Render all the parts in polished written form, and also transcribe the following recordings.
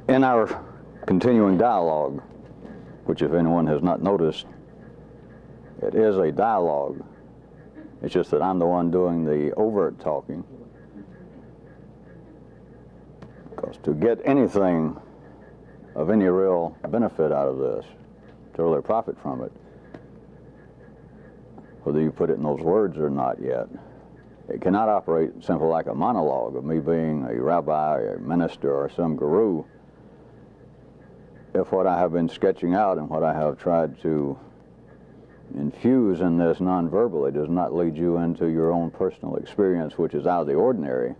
In our continuing dialogue, which if anyone has not noticed, it is a dialogue. It's just that I'm the one doing the overt talking. Because to get anything of any real benefit out of this, to really profit from it, whether you put it in those words or not yet, it cannot operate simply like a monologue of me being a rabbi, a minister, or some guru, if what I have been sketching out and what I have tried to infuse in this non-verbally does not lead you into your own personal experience, which is out of the ordinary,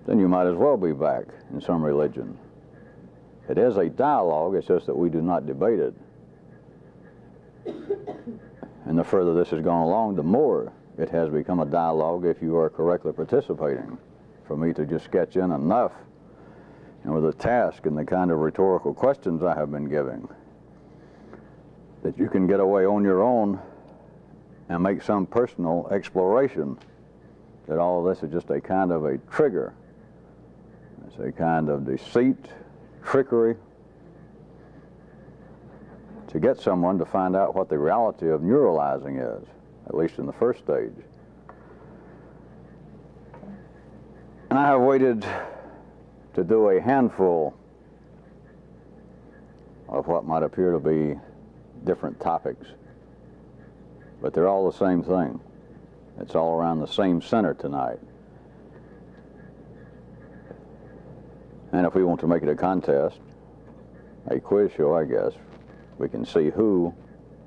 then you might as well be back in some religion. It is a dialogue, it's just that we do not debate it. And the further this has gone along, the more it has become a dialogue if you are correctly participating. For me to just sketch in enough, and with a task and the kind of rhetorical questions I have been giving, that you can get away on your own and make some personal exploration that all of this is just a kind of a trigger. It's a kind of deceit, trickery, to get someone to find out what the reality of neuralizing is, at least in the first stage. And I have waited to do a handful of what might appear to be different topics, but they're all the same thing. It's all around the same center tonight. And if we want to make it a contest, a quiz show, I guess, we can see who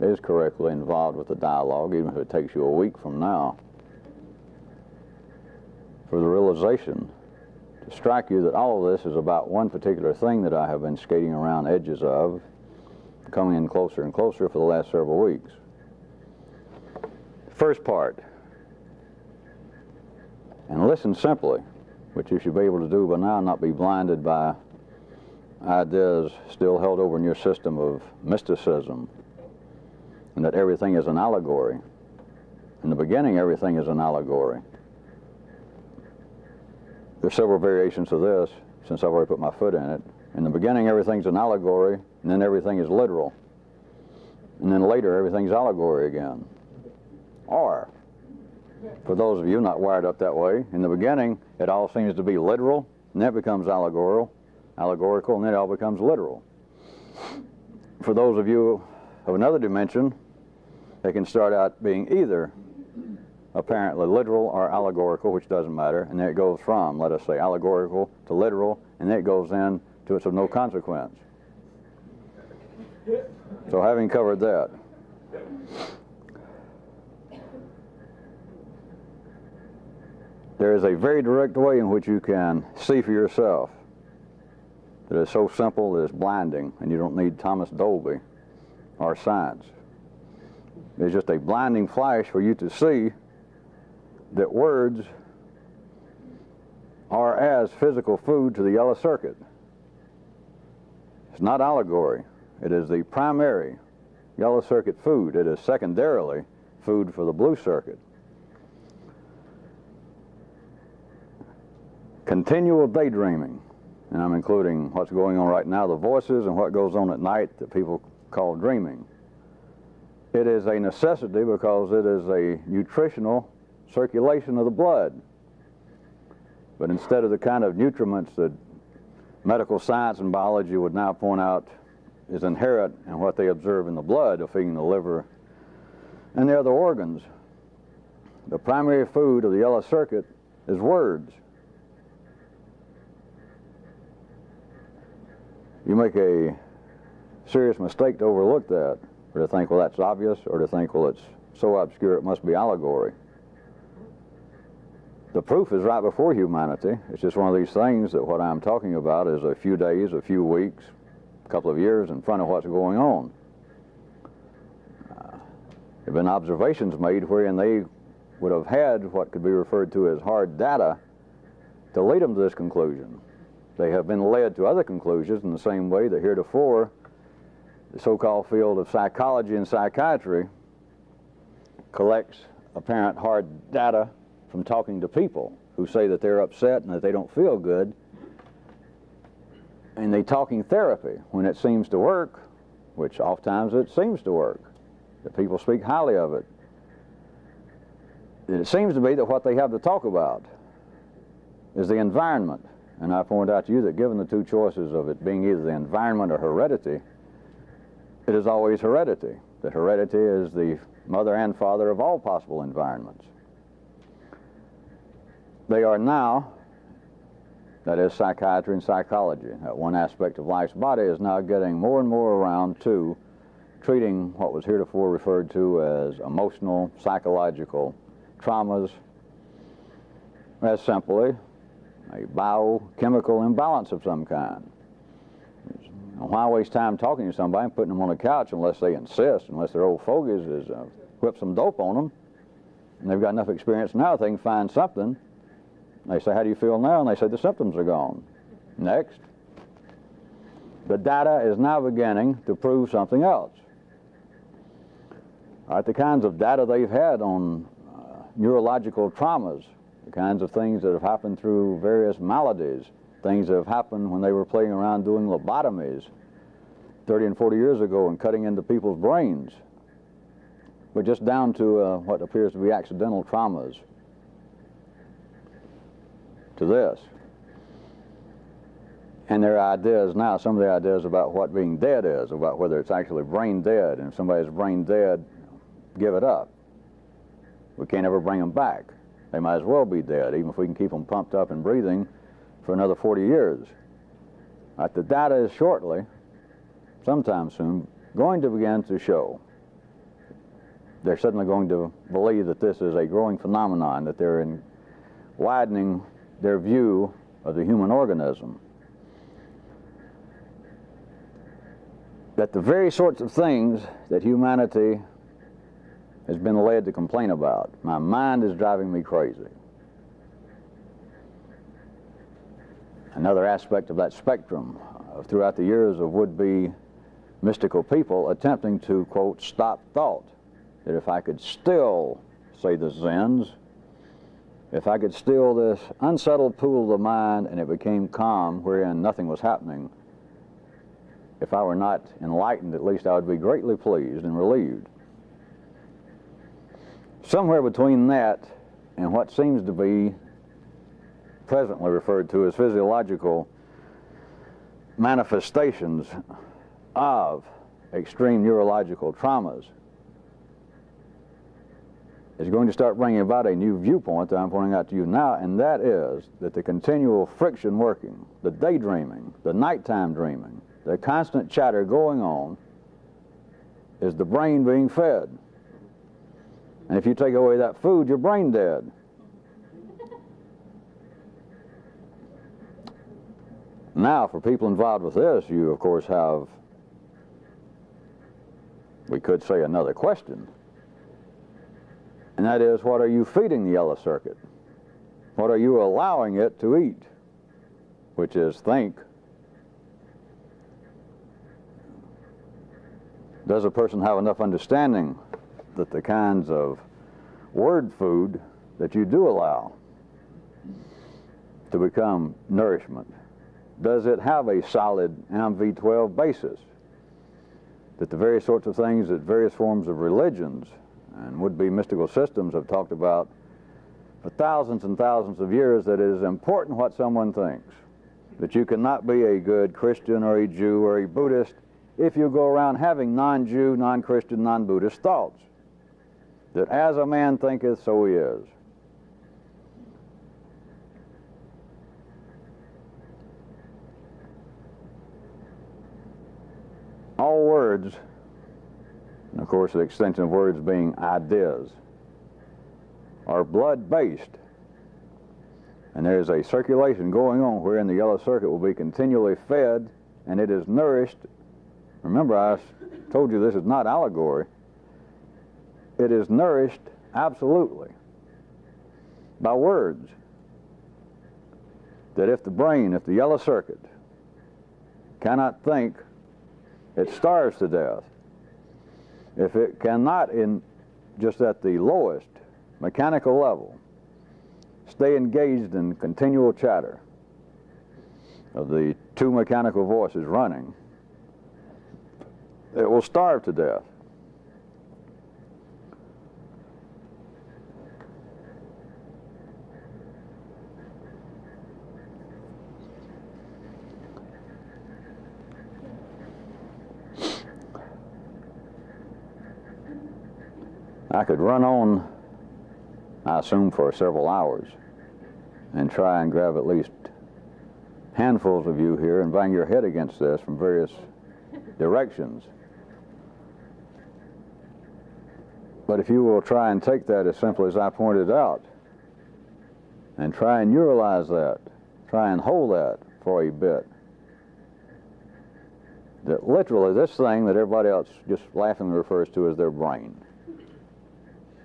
is correctly involved with the dialogue, even if it takes you a week from now, for the realization to strike you that all of this is about one particular thing that I have been skating around edges of, coming in closer and closer for the last several weeks. First part, and listen simply, which you should be able to do by now, not be blinded by ideas still held over in your system of mysticism, and that everything is an allegory. In the beginning, everything is an allegory. There's several variations of this, since I've already put my foot in it. In the beginning, everything's an allegory, and then everything is literal. And then later, everything's allegory again. Or, for those of you not wired up that way, in the beginning, it all seems to be literal, and then it becomes allegorical, and then it all becomes literal. For those of you of another dimension, they can start out being either apparently literal or allegorical, which doesn't matter, and then it goes from, let us say, allegorical to literal, and then it goes in to it's of no consequence. So having covered that, there is a very direct way in which you can see for yourself that is so simple that it's blinding, and you don't need Thomas Dolby or science. It's just a blinding flash for you to see that words are as physical food to the yellow circuit. It's not allegory. It is the primary yellow circuit food. It is secondarily food for the blue circuit. Continual daydreaming, and I'm including what's going on right now, the voices, and what goes on at night that people call dreaming. It is a necessity because it is a nutritional circulation of the blood. But instead of the kind of nutriments that medical science and biology would now point out is inherent in what they observe in the blood of feeding the liver and the other organs, the primary food of the yellow circuit is words. You make a serious mistake to overlook that, or to think, well, that's obvious, or to think, well, it's so obscure it must be allegory. The proof is right before humanity. It's just one of these things that what I'm talking about is a few days, a few weeks, a couple of years in front of what's going on. There have been observations made wherein they would have had what could be referred to as hard data to lead them to this conclusion. They have been led to other conclusions in the same way that heretofore the so-called field of psychology and psychiatry collects apparent hard data from talking to people who say that they're upset and that they don't feel good, in the talking therapy, when it seems to work, which oftentimes it seems to work, that people speak highly of it, it seems to be that what they have to talk about is the environment. And I point out to you that given the two choices of it being either the environment or heredity, it is always heredity. That heredity is the mother and father of all possible environments. They are now, that is psychiatry and psychology, that one aspect of life's body is now getting more and more around to treating what was heretofore referred to as emotional, psychological traumas as simply a biochemical imbalance of some kind. Why waste time talking to somebody and putting them on a couch unless they insist, unless they're old fogies, is whip some dope on them, and they've got enough experience now they can find something. They say, how do you feel now? And they say, the symptoms are gone. Next. The data is now beginning to prove something else. All right, the kinds of data they've had on neurological traumas, the kinds of things that have happened through various maladies, things that have happened when they were playing around doing lobotomies 30 and 40 years ago and cutting into people's brains. But just down to what appears to be accidental traumas to this. And their ideas now, some of the ideas about what being dead is, about whether it's actually brain dead, and if somebody's brain dead, give it up. We can't ever bring them back. They might as well be dead, even if we can keep them pumped up and breathing for another 40 years. Right, the data is shortly, sometime soon, going to begin to show. They're suddenly going to believe that this is a growing phenomenon, that they're widening their view of the human organism. That the very sorts of things that humanity has been led to complain about. My mind is driving me crazy. Another aspect of that spectrum throughout the years of would-be mystical people attempting to, quote, stop thought. That if I could still, say the Zens, if I could still this unsettled pool of the mind and it became calm wherein nothing was happening, if I were not enlightened, at least I would be greatly pleased and relieved. Somewhere between that and what seems to be presently referred to as physiological manifestations of extreme neurological traumas is going to start bringing about a new viewpoint that I'm pointing out to you now, and that is that the continual friction working, the daydreaming, the nighttime dreaming, the constant chatter going on is the brain being fed. And if you take away that food, you're brain dead. Now, for people involved with this, you, of course, have, we could say, another question. And that is, what are you feeding the yellow circuit? What are you allowing it to eat? Which is think. Does a person have enough understanding that the kinds of word food that you do allow to become nourishment, does it have a solid MV12 basis? That the various sorts of things that various forms of religions and would-be mystical systems have talked about for thousands and thousands of years, that it is important what someone thinks. That you cannot be a good Christian or a Jew or a Buddhist if you go around having non-Jew, non-Christian, non-Buddhist thoughts. That as a man thinketh, so he is. All words, and of course the extension of words being ideas, are blood-based. And there's a circulation going on wherein the yellow circuit will be continually fed, and it is nourished. Remember, I told you this is not allegory. It is nourished absolutely by words. That if the brain, if the yellow circuit cannot think, it starves to death. If it cannot, in just at the lowest mechanical level, stay engaged in continual chatter, of the two mechanical voices running, it will starve to death. I could run on, I assume, for several hours and try and grab at least handfuls of you here and bang your head against this from various directions. But if you will try and take that as simply as I pointed out and try and neuralize that, try and hold that for a bit, that literally this thing that everybody else just laughingly refers to as their brain,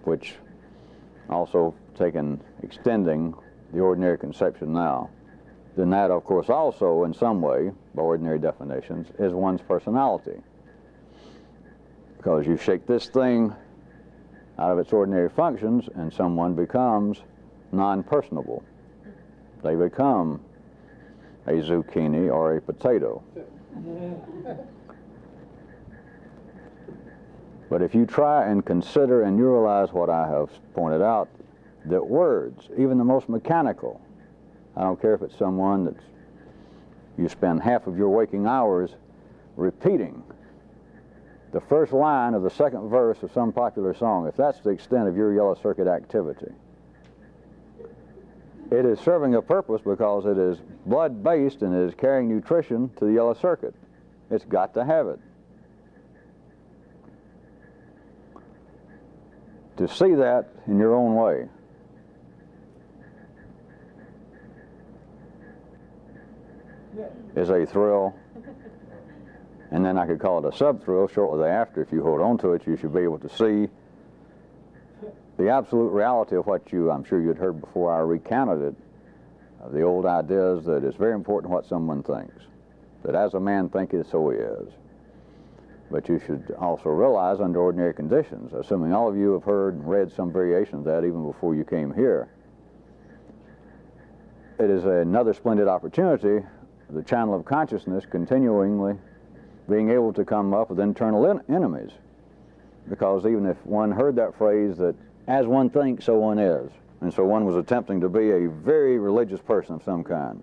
which also extending the ordinary conception now, then that, of course, also in some way, by ordinary definitions, is one's personality. Because you shake this thing out of its ordinary functions and someone becomes non-personable. They become a zucchini or a potato. But if you try and consider and neuralize what I have pointed out, that words, even the most mechanical, I don't care if it's someone that you spend half of your waking hours repeating the first line of the second verse of some popular song, if that's the extent of your yellow circuit activity, it is serving a purpose because it is blood-based and it is carrying nutrition to the yellow circuit. It's got to have it. To see that in your own way is a thrill, and then I could call it a sub-thrill shortly thereafter. If you hold on to it, you should be able to see the absolute reality of what I'm sure you'd heard before I recounted it, of the old ideas that it's very important what someone thinks, that as a man thinketh, so he is. But you should also realize, under ordinary conditions, assuming all of you have heard and read some variation of that even before you came here, it is another splendid opportunity, the channel of consciousness continually being able to come up with internal enemies. Because even if one heard that phrase that, as one thinks, so one is, and so one was attempting to be a very religious person of some kind,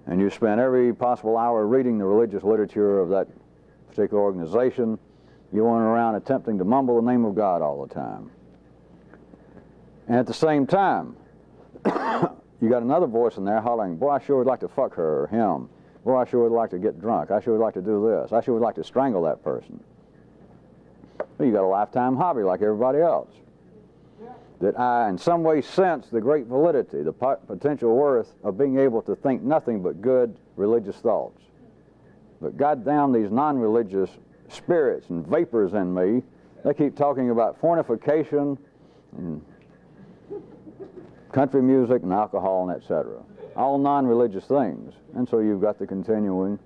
and you spent every possible hour reading the religious literature of that particular organization, you went around attempting to mumble the name of God all the time. And at the same time, you got another voice in there hollering, boy, I sure would like to fuck her or him. Boy, I sure would like to get drunk. I sure would like to do this. I sure would like to strangle that person. Well, you got a lifetime hobby like everybody else. That I, in some way, sense the great validity, the potential worth of being able to think nothing but good religious thoughts. But goddamn, these non-religious spirits and vapors in me, they keep talking about fornication and country music and alcohol and etc. All non-religious things. And so you've got the continuing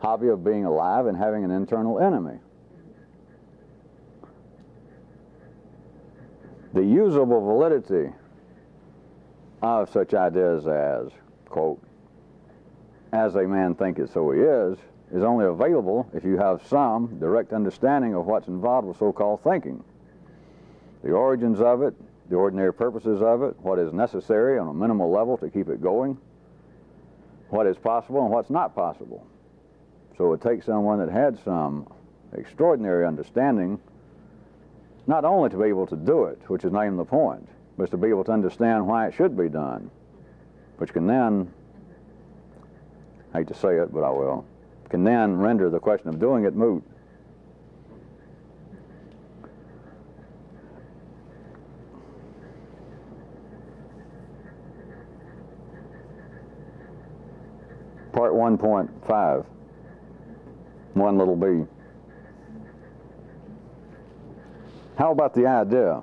hobby of being alive and having an internal enemy. The usable validity of such ideas as, quote, as a man thinketh, so he is only available if you have some direct understanding of what's involved with so-called thinking. The origins of it, the ordinary purposes of it, what is necessary on a minimal level to keep it going, what is possible and what's not possible. So it takes someone that had some extraordinary understanding not only to be able to do it, which is not even the point, but to be able to understand why it should be done, which can then, I hate to say it, but I will, can then render the question of doing it moot. Part 1.5, 1 little b. How about the idea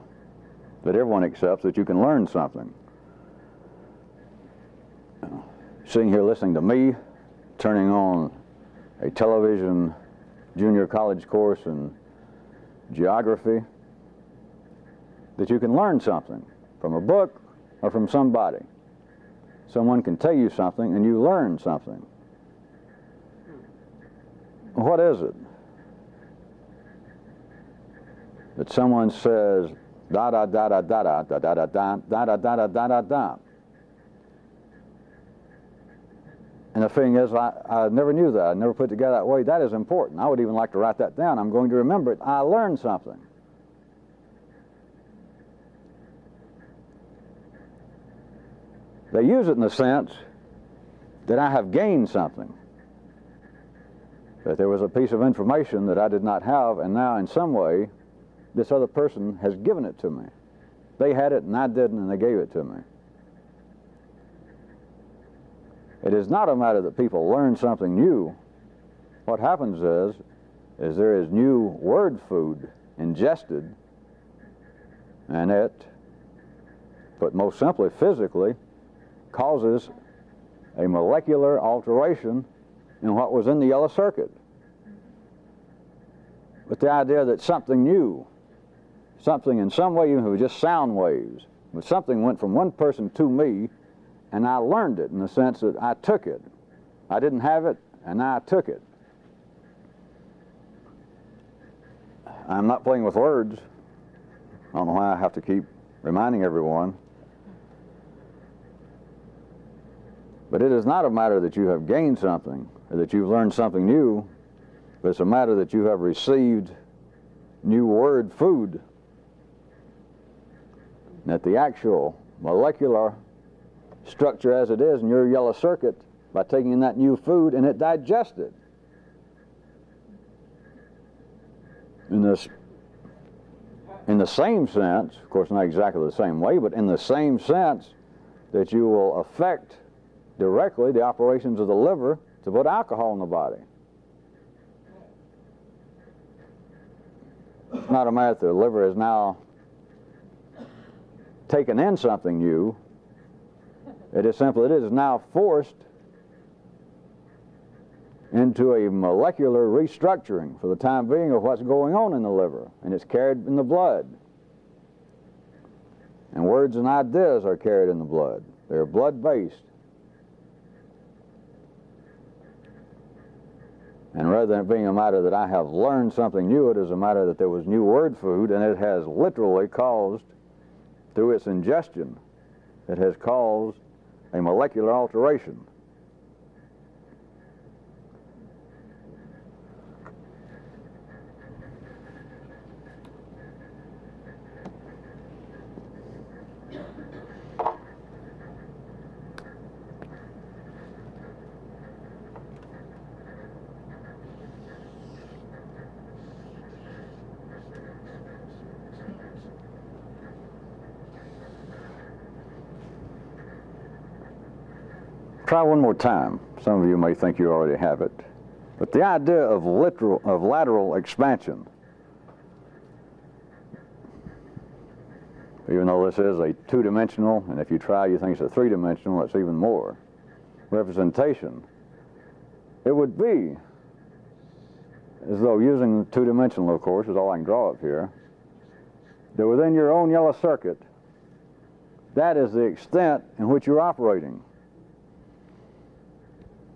that everyone accepts that you can learn something? Sitting here listening to me, turning on a television junior college course in geography, that you can learn something from a book or from somebody. Someone can tell you something and you learn something. what is it that someone says da da da da da da da da da da da da da da da da? And the thing is, I never knew that. I never put it together that way. That is important. I would even like to write that down. I'm going to remember it. I learned something. They use it in the sense that I have gained something. That there was a piece of information that I did not have, and now in some way, this other person has given it to me. They had it and I didn't, and they gave it to me. It is not a matter that people learn something new. What happens is there is new word food ingested, and it, but most simply physically, causes a molecular alteration in what was in the yellow circuit. With the idea that something new, something in some way, even if it was just sound waves, but something went from one person to me, and I learned it in the sense that I took it. I didn't have it, and I took it. I'm not playing with words. I don't know why I have to keep reminding everyone. But it is not a matter that you have gained something, or that you've learned something new, but it's a matter that you have received new word food. That the actual molecular structure as it is in your yellow circuit, by taking in that new food, and it digested. In the same sense, of course not exactly the same way, but in the same sense that you will affect directly the operations of the liver to put alcohol in the body. It's not a matter that the liver has now taken in something new. It is simply, it is now forced into a molecular restructuring for the time being of what's going on in the liver, and it's carried in the blood. And words and ideas are carried in the blood. They're blood-based. And rather than it being a matter that I have learned something new, it is a matter that there was new word food, and it has literally caused, through its ingestion, it has caused a molecular alteration. Try one more time. Some of you may think you already have it. But the idea of lateral expansion, even though this is a two-dimensional, and if you try you think it's a three-dimensional, it's even more, representation, it would be as though using two-dimensional, of course, is all I can draw up here, that within your own yellow circuit, that is the extent in which you're operating.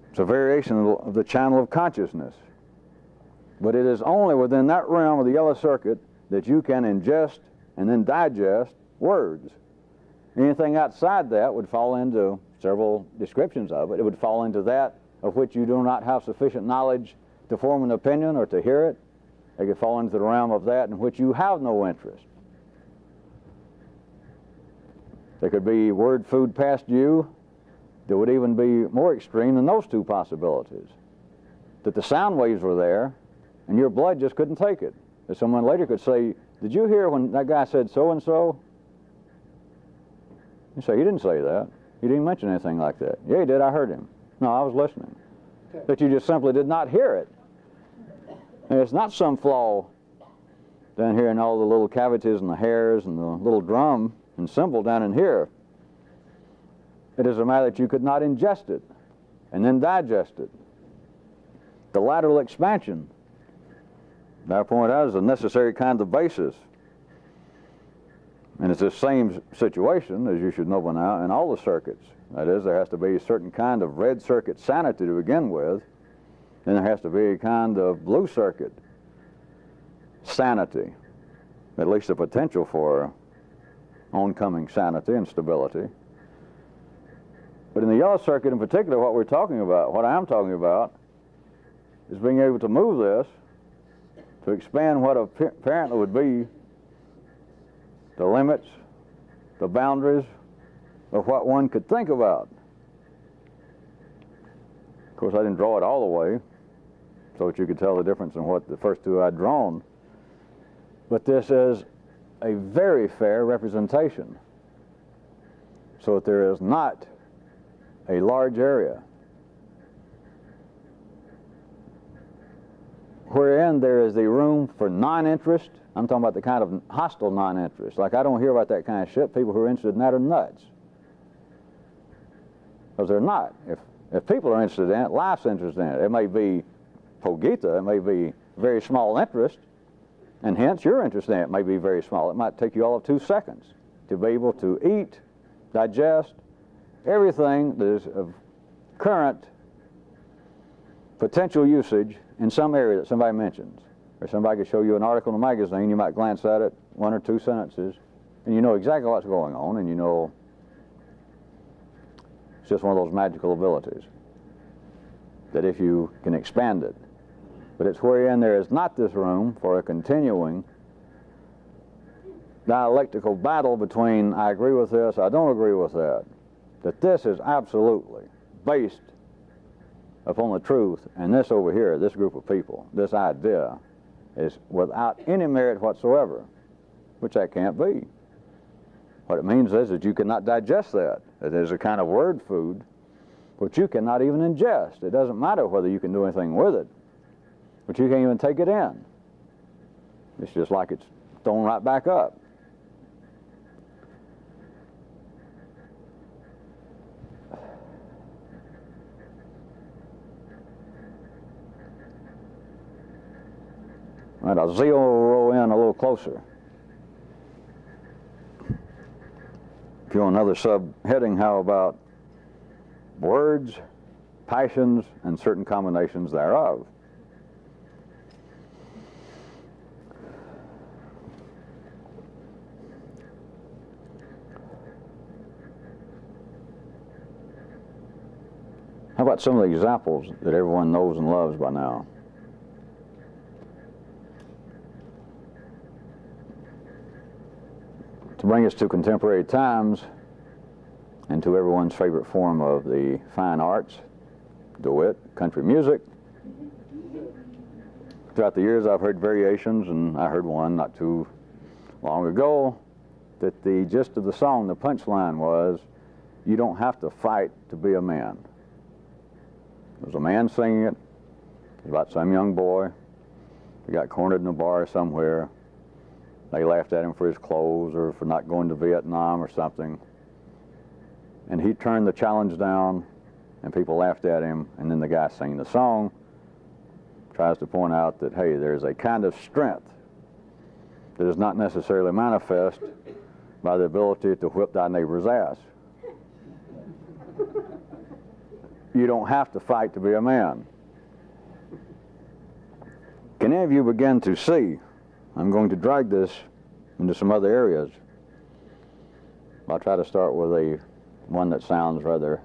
It's a variation of the channel of consciousness. But it is only within that realm of the yellow circuit that you can ingest and then digest words. Anything outside that would fall into several descriptions of it. It would fall into that of which you do not have sufficient knowledge to form an opinion or to hear it. It could fall into the realm of that in which you have no interest. There could be word food past you that would even be more extreme than those two possibilities. That the sound waves were there, and your blood just couldn't take it. That someone later could say, did you hear when that guy said so-and-so? You say, he didn't say that. He didn't mention anything like that. Yeah, he did. I heard him. No, I was listening. But you just simply did not hear it. And it's not some flaw down here in all the little cavities and the hairs and the little drum and cymbal down in here. It is a matter that you could not ingest it and then digest it. The lateral expansion, I point out, is a necessary kind of basis. And it's the same situation, as you should know by now, in all the circuits. That is, there has to be a certain kind of red circuit sanity to begin with, then there has to be a kind of blue circuit sanity, at least the potential for oncoming sanity and stability. But in the yellow circuit in particular, what we're talking about, what I'm talking about, is being able to move this to expand what apparently would be the limits, the boundaries of what one could think about. Of course, I didn't draw it all the way so that you could tell the difference in what the first two I'd drawn. But this is a very fair representation, so that there is not a large area wherein there is the room for non-interest. I'm talking about the kind of hostile non-interest. Like, I don't hear about that kind of shit. People who are interested in that are nuts. Because they're not. If people are interested in it, life's interested in it. It may be Pogita, it may be very small interest, and hence your interest in it may be very small. It might take you all of 2 seconds to be able to eat, digest, everything that is of current potential usage in some area that somebody mentions. Or somebody could show you an article in a magazine, you might glance at it, 1 or 2 sentences, and you know exactly what's going on, and you know it's just one of those magical abilities that if you can expand it. But it's wherein there is not this room for a continuing dialectical battle between I agree with this, I don't agree with that. That this is absolutely based upon the truth, and this over here, this group of people, this idea, is without any merit whatsoever, which that can't be. What it means is that you cannot digest that. It is a kind of word food which you cannot even ingest. It doesn't matter whether you can do anything with it, but you can't even take it in. It's just like it's thrown right back up. All right, I'll zero in a little closer. If you want another subheading, how about words, passions, and certain combinations thereof? How about some of the examples that everyone knows and loves by now? To bring us to contemporary times and to everyone's favorite form of the fine arts, DeWitt, country music. Throughout the years I've heard variations, and I heard one not too long ago, that the gist of the song, the punchline was, you don't have to fight to be a man. There was a man singing it. It was about some young boy. He got cornered in a bar somewhere. They laughed at him for his clothes or for not going to Vietnam or something. And he turned the challenge down, and people laughed at him, and then the guy singing the song tries to point out that, hey, there's a kind of strength that is not necessarily manifest by the ability to whip thy neighbor's ass. You don't have to fight to be a man. Can any of you begin to see? I'm going to drag this into some other areas. I'll try to start with one that sounds rather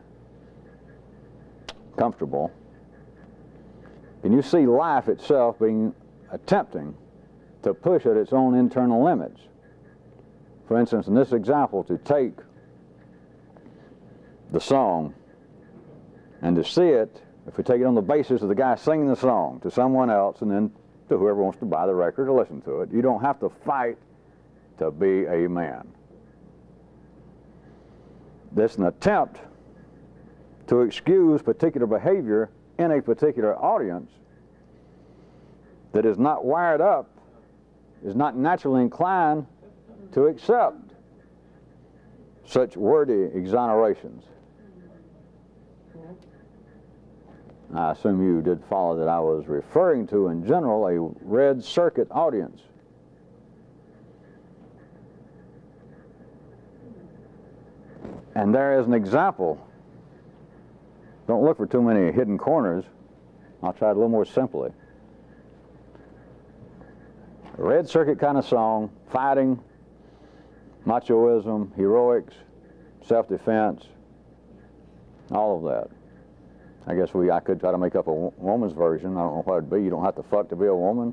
comfortable. Can you see life itself being attempting to push at its own internal limits? For instance, in this example, to take the song and to see it, if we take it on the basis of the guy singing the song to someone else and then to whoever wants to buy the record or listen to it, you don't have to fight to be a man. This is an attempt to excuse particular behavior in a particular audience that is not wired up, is not naturally inclined to accept such wordy exonerations. I assume you did follow that I was referring to, in general, a red circuit audience. And there is an example. Don't look for too many hidden corners I'll try it a little more simply. A red circuit kind of song, fighting, machoism, heroics, self-defense, all of that. I guess I could try to make up a woman's version. I don't know what it'd be. You don't have to fuck to be a woman.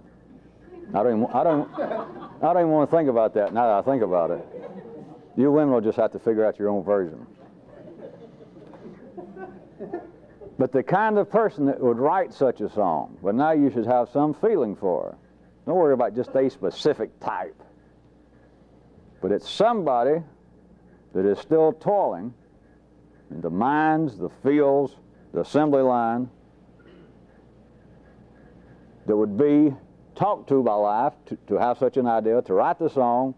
I don't even want to think about that now that I think about it. You women will just have to figure out your own version. But the kind of person that would write such a song, but now you should have some feeling for her. Don't worry about just a specific type. But it's somebody that is still toiling in the mines, the fields, the assembly line, that would be talked to by life to have such an idea, to write the song,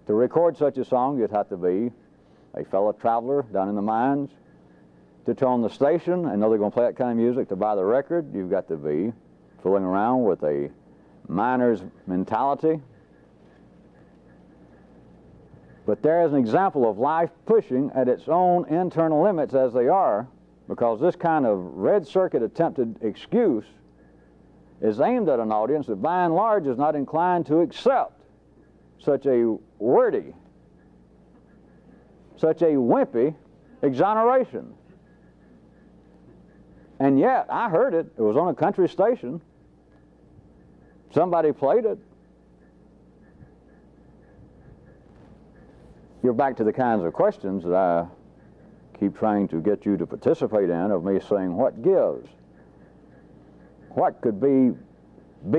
to record such a song. You'd have to be a fellow traveler down in the mines. To tone the station and know they're going to play that kind of music, to buy the record, you've got to be fooling around with a miner's mentality. But there is an example of life pushing at its own internal limits as they are, because this kind of red circuit attempted excuse is aimed at an audience that by and large is not inclined to accept such a wordy, such a wimpy exoneration. And yet, I heard it. It was on a country station. Somebody played it. You're back to the kinds of questions that I keep trying to get you to participate in, of me saying, what gives? What could be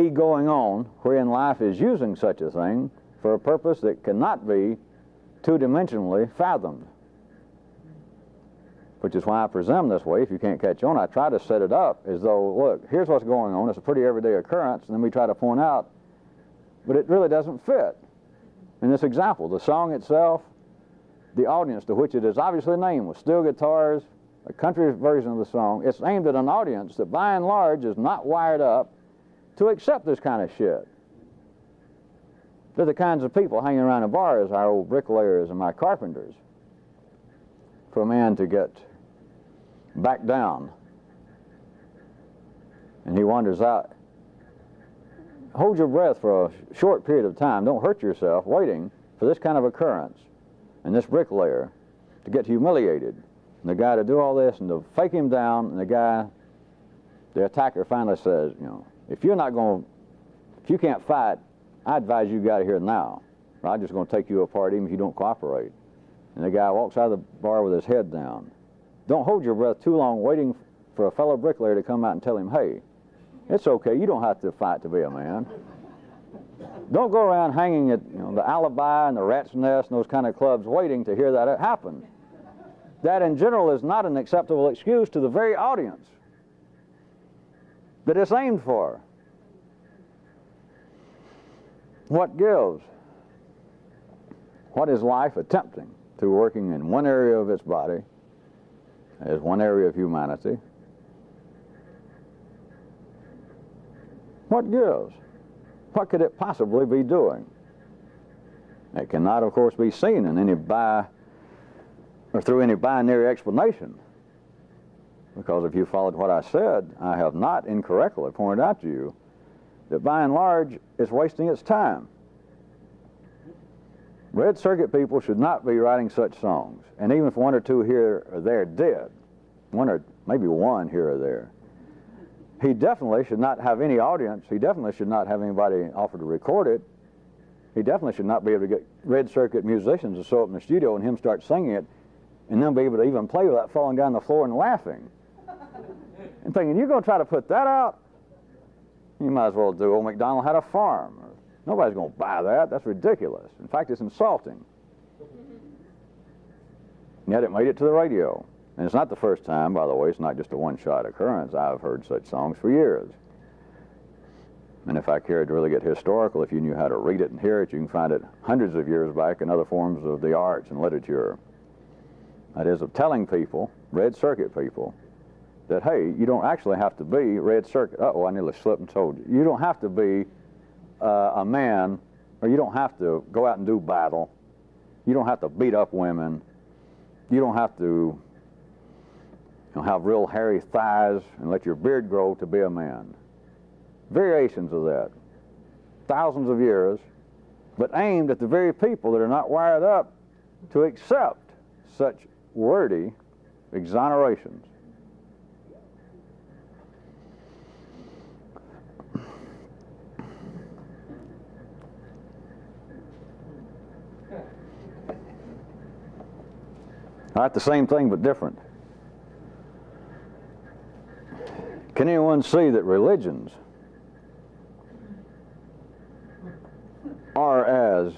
going on wherein life is using such a thing for a purpose that cannot be two-dimensionally fathomed? Which is why I presume this way. If you can't catch on, I try to set it up as though, look, here's what's going on. It's a pretty everyday occurrence, and then we try to point out, but it really doesn't fit. In this example, the song itself, the audience to which it is obviously named with steel guitars, a country version of the song, it's aimed at an audience that by and large is not wired up to accept this kind of shit. They're the kinds of people hanging around a bar as our old bricklayers and my carpenters. For a man to get back down and he wanders out, hold your breath for a short period of time. Don't hurt yourself waiting for this kind of occurrence and this bricklayer to get humiliated, and the guy to do all this and to fake him down, and the attacker finally says, you know, if you can't fight, I advise you get out of here now, or I'm just going to take you apart even if you don't cooperate. And the guy walks out of the bar with his head down. Don't hold your breath too long waiting for a fellow bricklayer to come out and tell him, hey, it's okay, you don't have to fight to be a man. Don't go around hanging at the Alibi and the Rat's Nest and those kind of clubs waiting to hear that happen. That in general is not an acceptable excuse to the very audience that it's aimed for. What gives? What is life attempting to, working in one area of its body as one area of humanity? What gives? What could it possibly be doing? It cannot, of course, be seen in any through any binary explanation. Because if you followed what I said, I have not incorrectly pointed out to you that by and large it's wasting its time. Red circuit people should not be writing such songs. And even if one or two here or there did, one or maybe one here or there, he definitely should not have any audience. He definitely should not have anybody offer to record it. He definitely should not be able to get red circuit musicians to show up in the studio and him start singing it and then be able to even play without falling down the floor and laughing. And thinking, you're going to try to put that out? You might as well do old MacDonald Had a Farm. Nobody's going to buy that. That's ridiculous. In fact, it's insulting. And yet it made it to the radio. And it's not the first time, by the way. It's not just a one-shot occurrence. I've heard such songs for years. And if I cared to really get historical, if you knew how to read it and hear it, you can find it hundreds of years back in other forms of the arts and literature. That is, of telling people, red circuit people, that, hey, you don't actually have to be red circuit. Uh-oh, I nearly slipped and told you. You don't have to be a man, or you don't have to go out and do battle. You don't have to beat up women. You don't have to and have real hairy thighs and let your beard grow to be a man. Variations of that. Thousands of years, but aimed at the very people that are not wired up to accept such wordy exonerations. All right, the same thing but different. Can anyone see that religions are as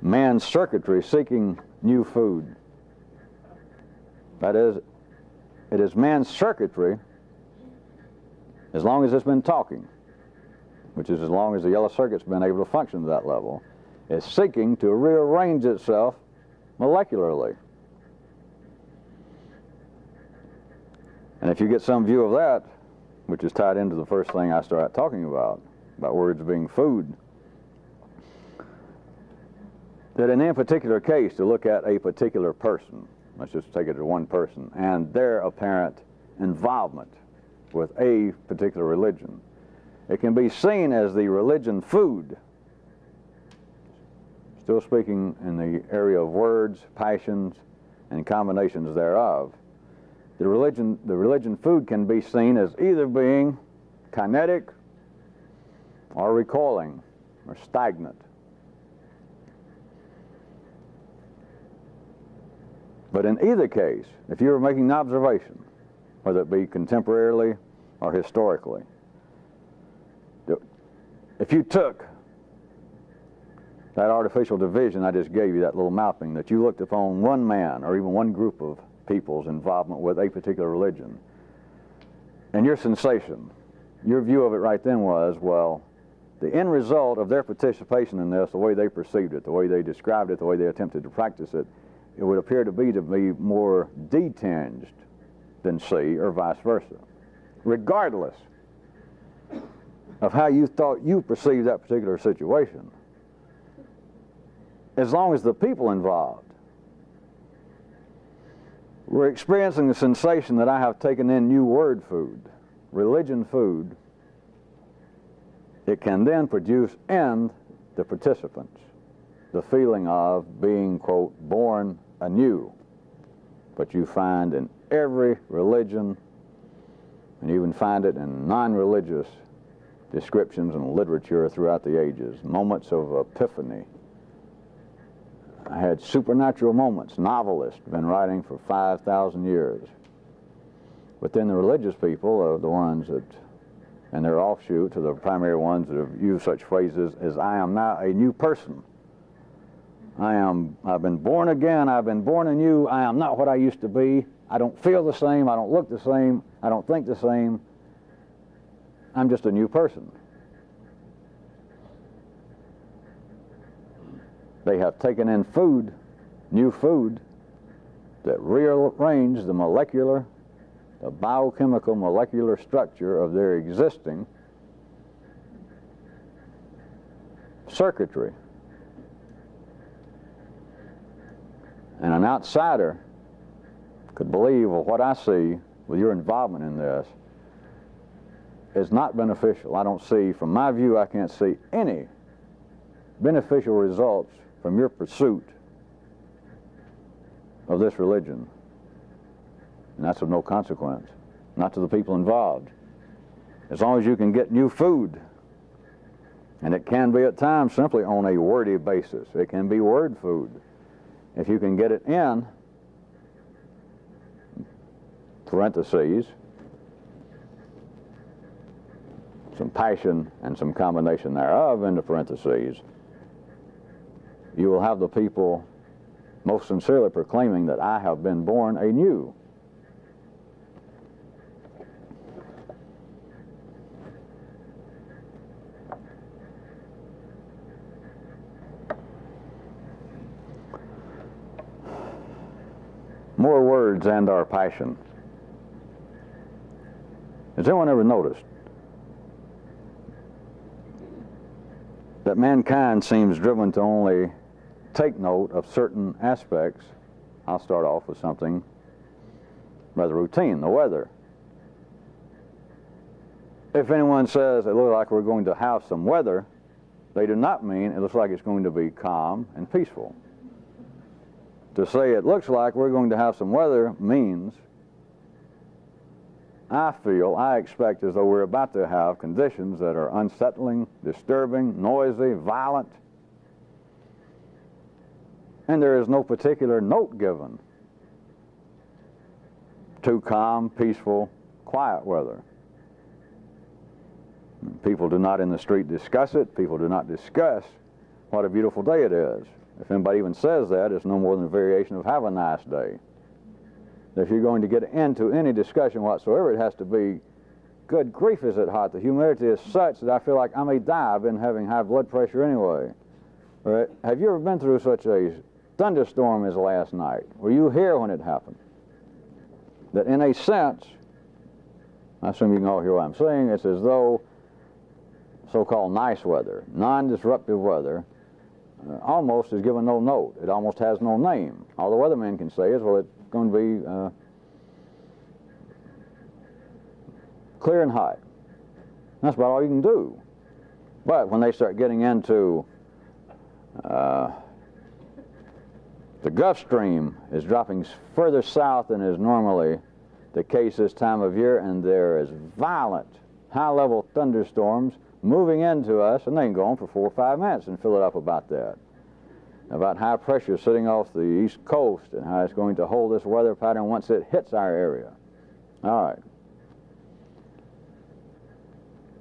man's circuitry seeking new food? That is, it is man's circuitry, as long as it's been talking, which is as long as the yellow circuit's been able to function to that level, is seeking to rearrange itself molecularly. And if you get some view of that, which is tied into the first thing I started talking about words being food, that in any particular case, to look at a particular person, let's just take it to one person, and their apparent involvement with a particular religion, it can be seen as the religion food, still speaking in the area of words, passions, and combinations thereof. The religion food can be seen as either being kinetic or recoiling or stagnant. But in either case, if you were making an observation, whether it be contemporarily or historically, if you took that artificial division I just gave you, that little mapping, that you looked upon one man or even one group of people's involvement with a particular religion, and your sensation, your view of it right then was, well, the end result of their participation in this, the way they perceived it, the way they described it, the way they attempted to practice it, it would appear to be more D-tinged than C, or vice versa, regardless of how you thought you perceived that particular situation. As long as the people involved were experiencing the sensation that I have taken in new word food, religion food, it can then produce in the participants the feeling of being, quote, born anew. But you find in every religion, and you even find it in non-religious descriptions and literature throughout the ages, moments of epiphany. I had supernatural moments. Novelists have been writing for 5,000 years. But then the religious people are the ones that, and their offshoots are the primary ones that have used such phrases as, I am now a new person. I've been born again, I've been born anew, I am not what I used to be. I don't feel the same, I don't look the same, I don't think the same. I'm just a new person. They have taken in food, new food, that rearrange the molecular, the biochemical molecular structure of their existing circuitry. And an outsider could believe, well, what I see with your involvement in this is not beneficial. I don't see, from my view, I can't see any beneficial results from your pursuit of this religion. And that's of no consequence, not to the people involved. As long as you can get new food, and it can be at times simply on a wordy basis. It can be word food. If you can get it in, parentheses, some passion and some combination thereof into parentheses, you will have the people most sincerely proclaiming that I have been born anew. More words and our passion. Has anyone ever noticed that mankind seems driven to only take note of certain aspects? I'll start off with something by the routine, the weather. If anyone says it looks like we're going to have some weather, they do not mean it looks like it's going to be calm and peaceful. To say it looks like we're going to have some weather means I expect as though we're about to have conditions that are unsettling, disturbing, noisy, violent, and there is no particular note given to calm, peaceful, quiet weather. People do not in the street discuss it. People do not discuss what a beautiful day it is. If anybody even says that, it's no more than a variation of have a nice day. If you're going to get into any discussion whatsoever, it has to be, good grief, is it hot? The humidity is such that I feel like I may die. I've been having high blood pressure anyway. All right? Have you ever been through such a thunderstorm as last night? Were you here when it happened? That in a sense, I assume you can all hear what I'm saying, it's as though so-called nice weather, non-disruptive weather, almost is given no note. It almost has no name. All the weathermen can say is, well, it's going to be clear and hot. That's about all you can do. But when they start getting into the Gulf Stream is dropping further south than is normally the case this time of year, and there is violent, high-level thunderstorms moving into us, and they can go on for 4 or 5 minutes and fill it up about that. About high pressure sitting off the east coast and how it's going to hold this weather pattern once it hits our area. All right.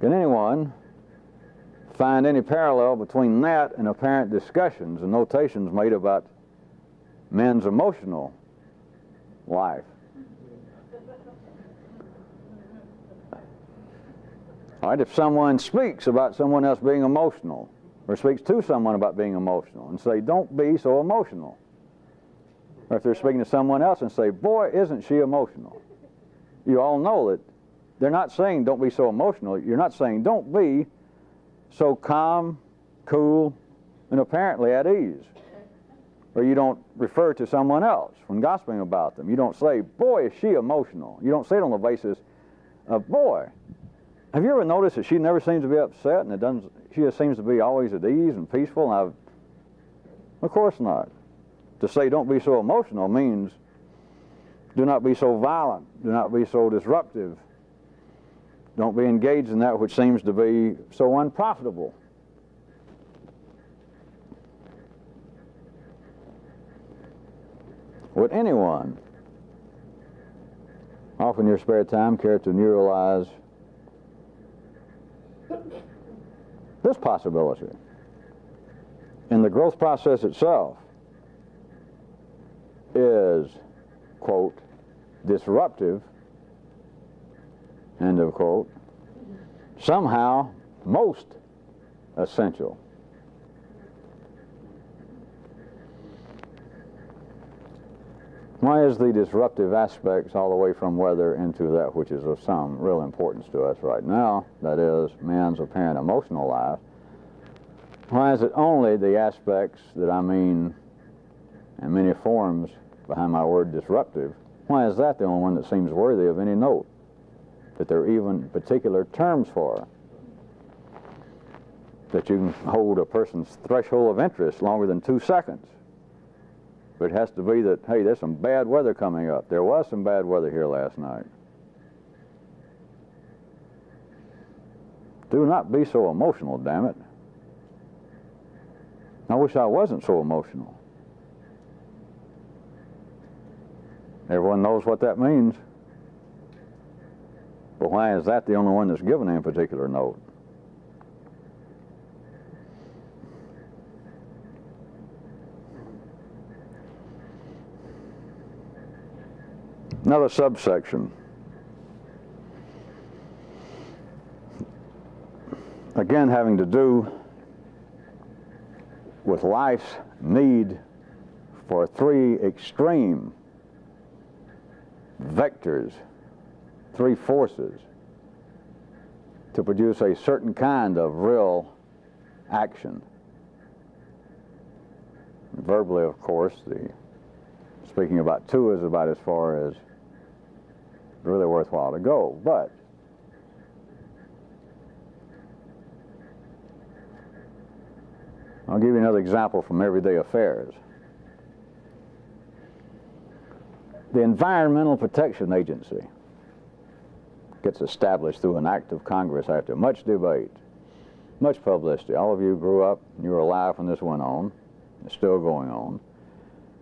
Can anyone find any parallel between that and apparent discussions and notations made about men's emotional life? All right, if someone speaks about someone else being emotional, or speaks to someone about being emotional, and say, don't be so emotional. Or if they're speaking to someone else and say, boy, isn't she emotional. You all know that they're not saying don't be so emotional. You're not saying don't be so calm, cool, and apparently at ease. Or you don't refer to someone else when gossiping about them. You don't say, boy, is she emotional. You don't say it on the basis of, boy, have you ever noticed that she never seems to be upset, and she just seems to be always at ease and peaceful? And of course not. To say don't be so emotional means do not be so violent, do not be so disruptive, don't be engaged in that which seems to be so unprofitable. Would anyone, off in your spare time, care to neuralize this possibility? In the growth process itself is, quote, disruptive, end of quote, somehow most essential. Why is the disruptive aspects all the way from weather into that which is of some real importance to us right now, that is, man's apparent emotional life? Why is it only the aspects that I mean in many forms behind my word disruptive? Why is that the only one that seems worthy of any note? That there are even particular terms for, that you can hold a person's threshold of interest longer than 2 seconds. But it has to be that, hey, there's some bad weather coming up. There was some bad weather here last night. Do not be so emotional, damn it. I wish I wasn't so emotional. Everyone knows what that means. But why is that the only one that's given any particular note? Another subsection. Again, having to do with life's need for 3 extreme vectors, 3 forces, to produce a certain kind of real action. Verbally, of course, speaking about 2 is about as far as really worthwhile to go. But I'll give you another example from everyday affairs. The Environmental Protection Agency gets established through an act of Congress after much debate, much publicity. All of you grew up, you were alive when this went on. It's still going on.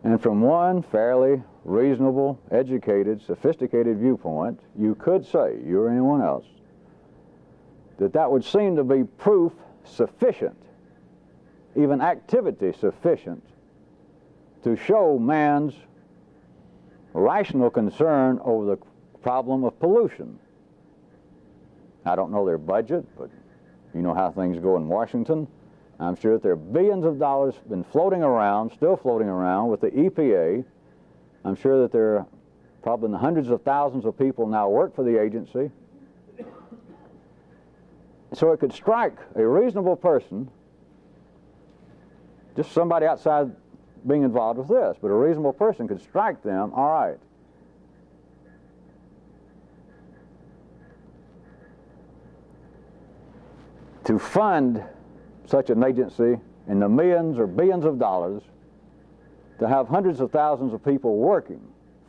And from one fairly reasonable, educated, sophisticated viewpoint, you could say, you or anyone else, that that would seem to be proof sufficient, even activity sufficient, to show man's rational concern over the problem of pollution. I don't know their budget, but you know how things go in Washington. I'm sure that there are billions of dollars been floating around, still floating around with the EPA. I'm sure that there are probably in the hundreds of thousands of people now work for the agency. So it could strike a reasonable person, just somebody outside being involved with this, but a reasonable person could strike them, all right, to fund such an agency in the millions or billions of dollars, to have hundreds of thousands of people working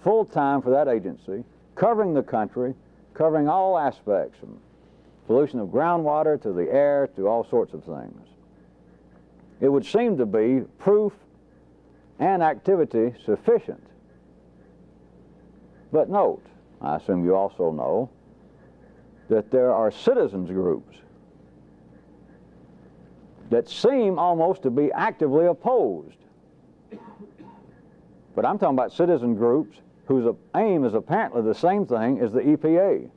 full-time for that agency, covering the country, covering all aspects, from pollution of groundwater to the air to all sorts of things. It would seem to be proof and activity sufficient. But note, I assume you also know, that there are citizens groups that seem almost to be actively opposed. But I'm talking about citizen groups whose aim is apparently the same thing as the EPA.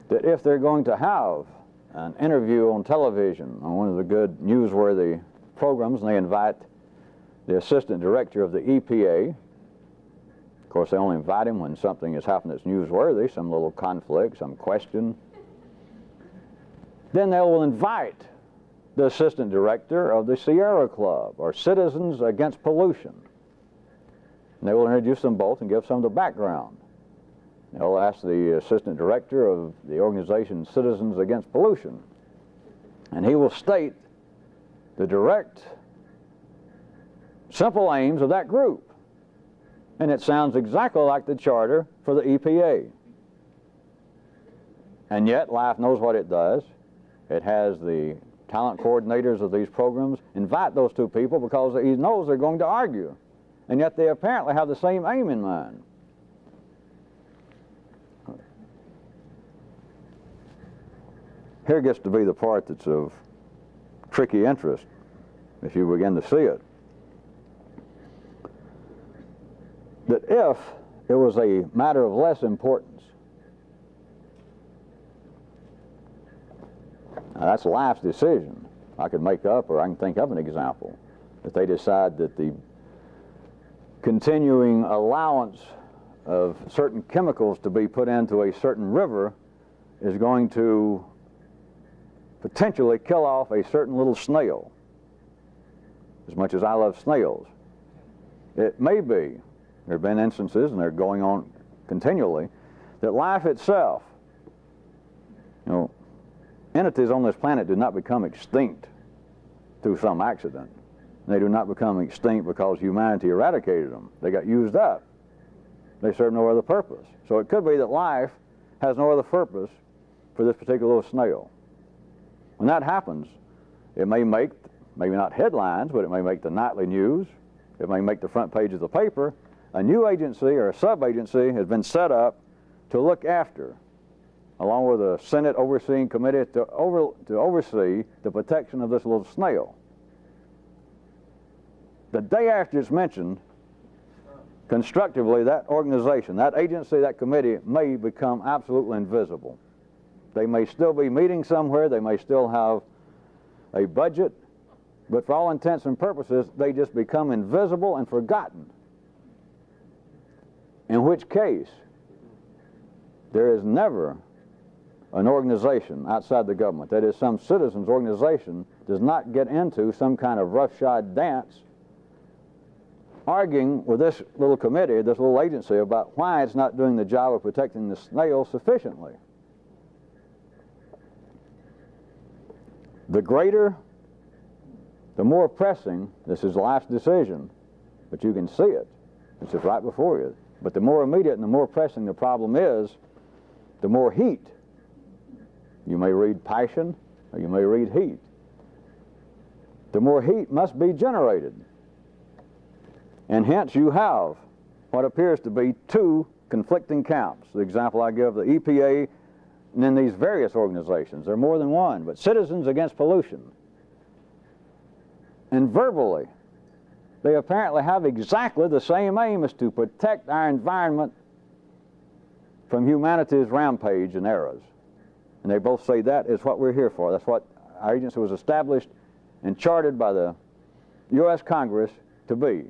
That if they're going to have an interview on television, on one of the good newsworthy programs, and they invite the assistant director of the EPA, of course they only invite him when something has happened that's newsworthy, some little conflict, some question, then they will invite the assistant director of the Sierra Club, or Citizens Against Pollution. And they will introduce them both and give some of the background. They'll ask the assistant director of the organization Citizens Against Pollution, and he will state the direct, simple aims of that group. And it sounds exactly like the charter for the EPA. And yet, Life knows what it does. It has the talent coordinators of these programs invite those two people because he knows they're going to argue. And yet they apparently have the same aim in mind. Here gets to be the part that's of tricky interest, if you begin to see it. That if it was a matter of less importance, now that's Life's decision. I could make up, or I can think of an example, that they decide that the continuing allowance of certain chemicals to be put into a certain river is going to potentially kill off a certain little snail. As much as I love snails, it may be, there have been instances, and they're going on continually, that life itself, you know, entities on this planet do not become extinct through some accident. They do not become extinct because humanity eradicated them. They got used up. They serve no other purpose. So it could be that life has no other purpose for this particular little snail. When that happens, it may make, maybe not headlines, but it may make the nightly news. It may make the front page of the paper. A new agency or a sub-agency has been set up to look after, along with a Senate overseeing committee, to oversee the protection of this little snail. The day after it's mentioned, constructively, that organization, that agency, that committee may become absolutely invisible. They may still be meeting somewhere, they may still have a budget, but for all intents and purposes, they just become invisible and forgotten. In which case, there is never an organization outside the government, that is, some citizens' organization, does not get into some kind of roughshod dance arguing with this little committee, this little agency, about why it's not doing the job of protecting the snail sufficiently. The greater, the more pressing, this is life's decision, but you can see it. It's just right before you. But the more immediate and the more pressing the problem is, the more heat. You may read passion, or you may read heat. The more heat must be generated. And hence you have what appears to be two conflicting camps. The example I give, the EPA, and then these various organizations. There are more than one, but Citizens Against Pollution. And verbally, they apparently have exactly the same aim, as to protect our environment from humanity's rampage and errors. And they both say that is what we're here for. That's what our agency was established and chartered by the U.S. Congress to be.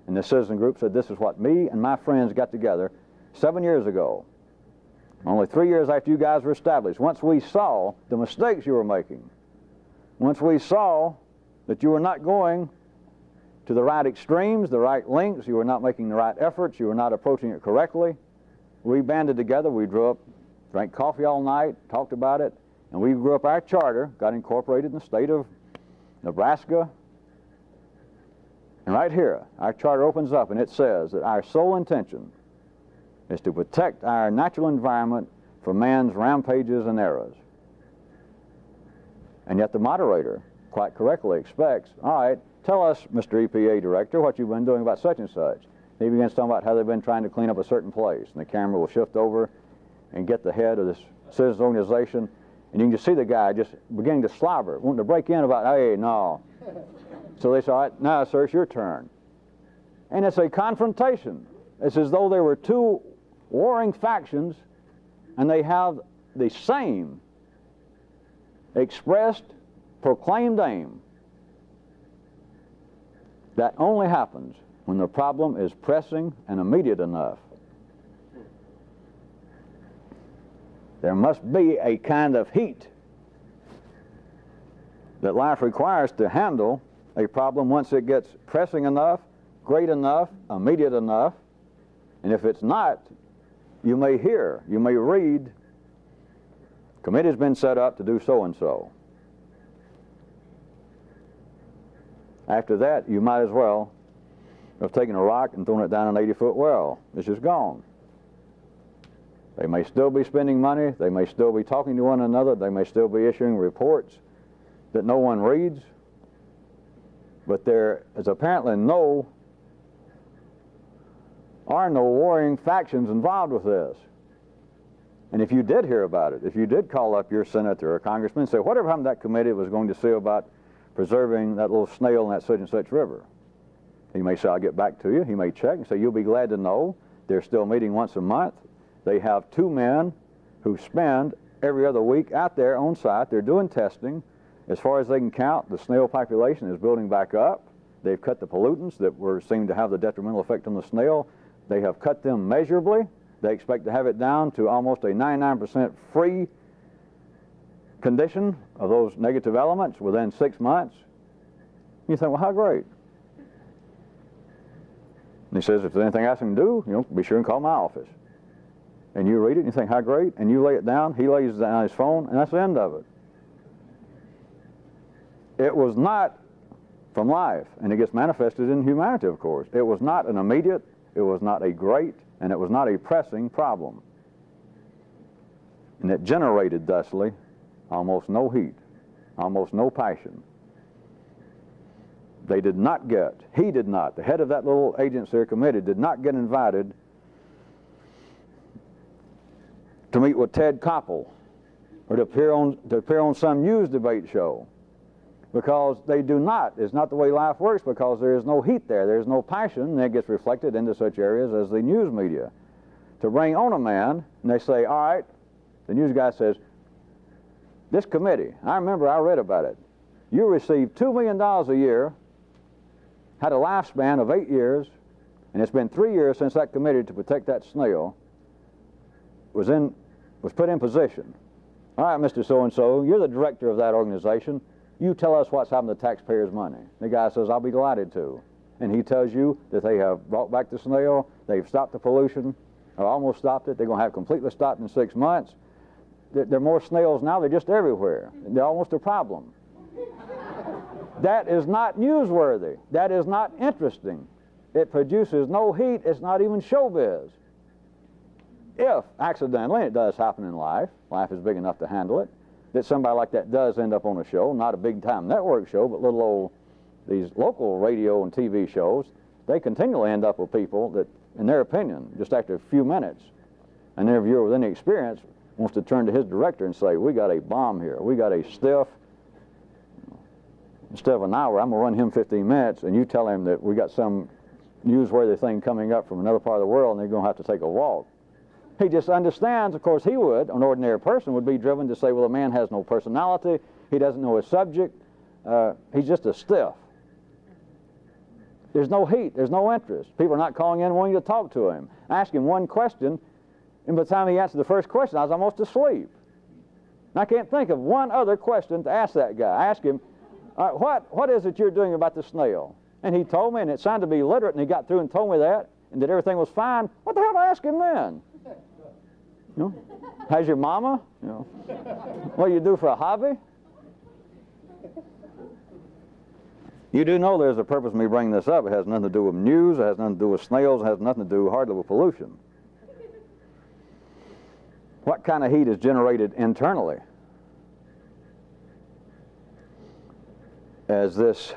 And the citizen group said, this is what me and my friends got together 7 years ago. Only 3 years after you guys were established. Once we saw the mistakes you were making, once we saw that you were not going to the right extremes, the right lengths, you were not making the right efforts, you were not approaching it correctly, we banded together, we drew up, drank coffee all night, talked about it, and we grew up our charter, got incorporated in the state of Nebraska. And right here, our charter opens up and it says that our sole intention is to protect our natural environment from man's rampages and errors. And yet the moderator quite correctly expects, all right, tell us, Mr. EPA Director, what you've been doing about such and such. He begins talking about how they've been trying to clean up a certain place, and the camera will shift over and get the head of this citizens organization, and you can just see the guy just beginning to slobber, wanting to break in about, hey, no. So they say, all right, now, sir, it's your turn. And it's a confrontation. It's as though there were two warring factions, and they have the same expressed, proclaimed aim. That only happens when the problem is pressing and immediate enough. There must be a kind of heat that life requires to handle a problem once it gets pressing enough, great enough, immediate enough. And if it's not, you may hear, you may read, committee's been set up to do so-and-so. After that, you might as well have taken a rock and thrown it down an 80-foot well. It's just gone. They may still be spending money. They may still be talking to one another. They may still be issuing reports that no one reads. But there is apparently no warring factions involved with this. And if you did hear about it, if you did call up your senator or congressman and say, whatever happened to that committee was going to say about preserving that little snail in that such and such river? He may say, I'll get back to you. He may check and say, you'll be glad to know they're still meeting once a month. They have 2 men who spend every other week out there on site. They're doing testing. As far as they can count, the snail population is building back up. They've cut the pollutants that seemed to have the detrimental effect on the snail. They have cut them measurably. They expect to have it down to almost a 99% free condition of those negative elements within 6 months. You think, well, how great? And he says, if there's anything else I can do, be sure and call my office. And you read it and you think, how great? And you lay it down, he lays it down on his phone, and that's the end of it. It was not from life, and it gets manifested in humanity, of course. It was not an immediate, it was not a great, and it was not a pressing problem. And it generated, thusly, almost no heat, almost no passion. They did not get, he did not, the head of that little agency or committee did not get invited to meet with Ted Koppel or to appear on some news debate show, because they do not. It's not the way life works, because there is no heat there. There's no passion, and it gets reflected into such areas as the news media. To bring on a man, and they say, all right, the news guy says, this committee, I remember I read about it. You received $2 million a year, had a lifespan of 8 years, and it's been 3 years since that committee to protect that snail was put in position. All right, Mr. So-and-so, you're the director of that organization. You tell us what's happened to taxpayers' money. The guy says, I'll be delighted to. and he tells you that they have brought back the snail, they've stopped the pollution, or almost stopped it, they're going to have completely stopped in 6 months. There are more snails now, they're just everywhere. They're almost a problem. That is not newsworthy. That is not interesting. It produces no heat. It's not even showbiz. If, accidentally, it does happen in life is big enough to handle it, that somebody like that does end up on a show, not a big-time network show, but little old, these local radio and TV shows, they continually end up with people that, in their opinion, just after a few minutes, an interviewer with any experience wants to turn to his director and say, we got a bomb here. We got a stiff, instead of an hour, I'm going to run him 15 minutes, and you tell him that we got some newsworthy thing coming up from another part of the world, and they're going to have to take a walk. He just understands, of course he would, an ordinary person would be driven to say, well, the man has no personality, he doesn't know his subject, he's just a stiff. There's no heat, there's no interest. People are not calling in wanting to talk to him. Ask him one question, and by the time he answered the first question, I was almost asleep. And I can't think of one other question to ask that guy. I asked him, what is it you're doing about the snail? And he told me, and it sounded to be literate, and he got through and told me that, and that everything was fine. What the hell did I ask him then? You know, how's your mama? You know, what do you do for a hobby? You do know there's a purpose in me bringing this up. It has nothing to do with news, it has nothing to do with snails, it has nothing to do hardly with pollution. What kind of heat is generated internally as this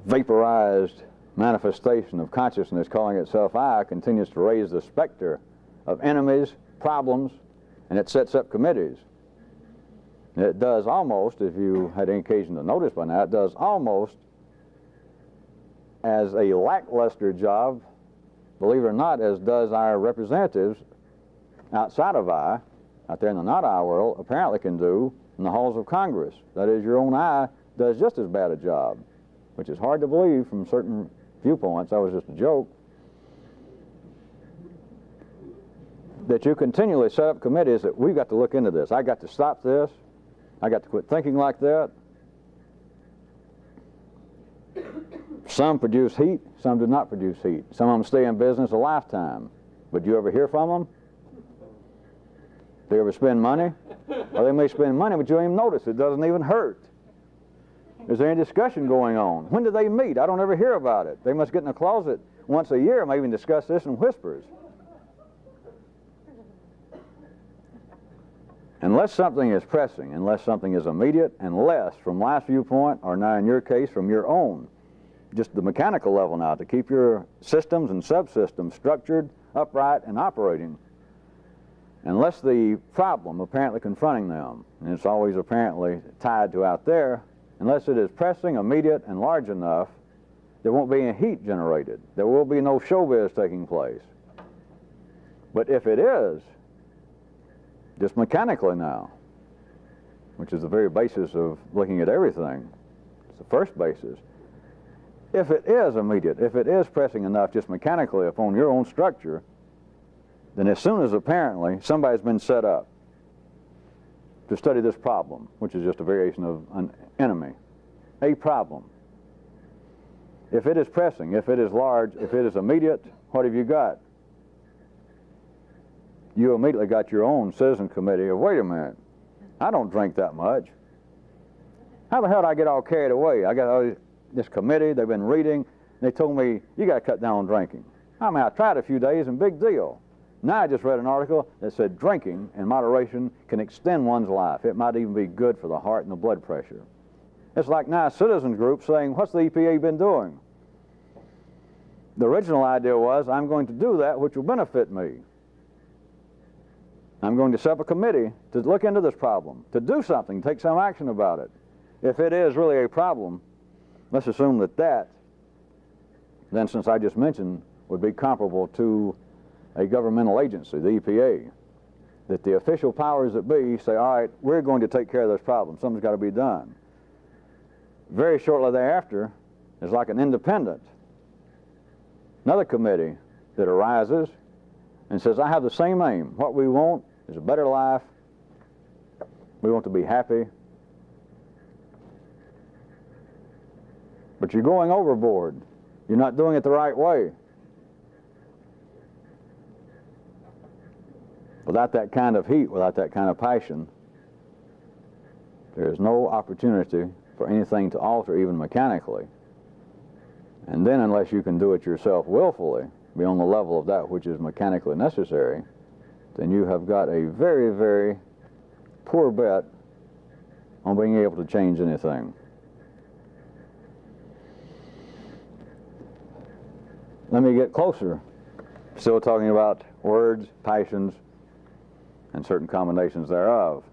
vaporized manifestation of consciousness calling itself I continues to raise the specter of enemies, problems, and it sets up committees. It does almost, if you had any occasion to notice by now, it does almost as a lackluster job, believe it or not, as does our representatives outside of I, out there in the not I world, apparently can do in the halls of Congress. That is, your own I does just as bad a job, which is hard to believe from certain viewpoints. That was just a joke. That you continually set up committees that we've got to look into this. I got to stop this. I got to quit thinking like that. Some produce heat, some do not produce heat. Some of them stay in business a lifetime. But do you ever hear from them? Do they ever spend money? Or they may spend money, but you don't even notice. It doesn't even hurt. Is there any discussion going on? When do they meet? I don't ever hear about it. They must get in a closet once a year and maybe even discuss this in whispers. Unless something is pressing, unless something is immediate, unless, from last viewpoint, or now in your case, from your own, just the mechanical level now, to keep your systems and subsystems structured, upright, and operating, unless the problem apparently confronting them, and it's always apparently tied to out there, unless it is pressing, immediate, and large enough, there won't be any heat generated. There will be no showbiz taking place. But if it is, just mechanically now, which is the very basis of looking at everything, it's the first basis. If it is immediate, if it is pressing enough just mechanically upon your own structure, then as soon as apparently somebody's been set up to study this problem, which is just a variation of an enemy, a problem. If it is pressing, if it is large, if it is immediate, what have you got? You immediately got your own citizen committee of, wait a minute, I don't drink that much. How the hell did I get all carried away? I got this committee, they've been reading, they told me, you got to cut down on drinking. I mean, I tried a few days and big deal. Now I just read an article that said drinking in moderation can extend one's life. It might even be good for the heart and the blood pressure. It's like now a citizens group saying, what's the EPA been doing? The original idea was, I'm going to do that which will benefit me. I'm going to set up a committee to look into this problem, to do something, take some action about it. If it is really a problem, let's assume that then since I just mentioned, would be comparable to a governmental agency, the EPA, that the official powers that be say, all right, we're going to take care of this problem. Something's got to be done. Very shortly thereafter, there's like an independent, another committee that arises and says, I have the same aim. What we want is a better life. We want to be happy. but you're going overboard. You're not doing it the right way. Without that kind of heat, without that kind of passion, there is no opportunity for anything to alter, even mechanically. And then unless you can do it yourself willfully, beyond the level of that which is mechanically necessary, then you have got a very, very poor bet on being able to change anything. Let me get closer. Still talking about words, passions, and certain combinations thereof.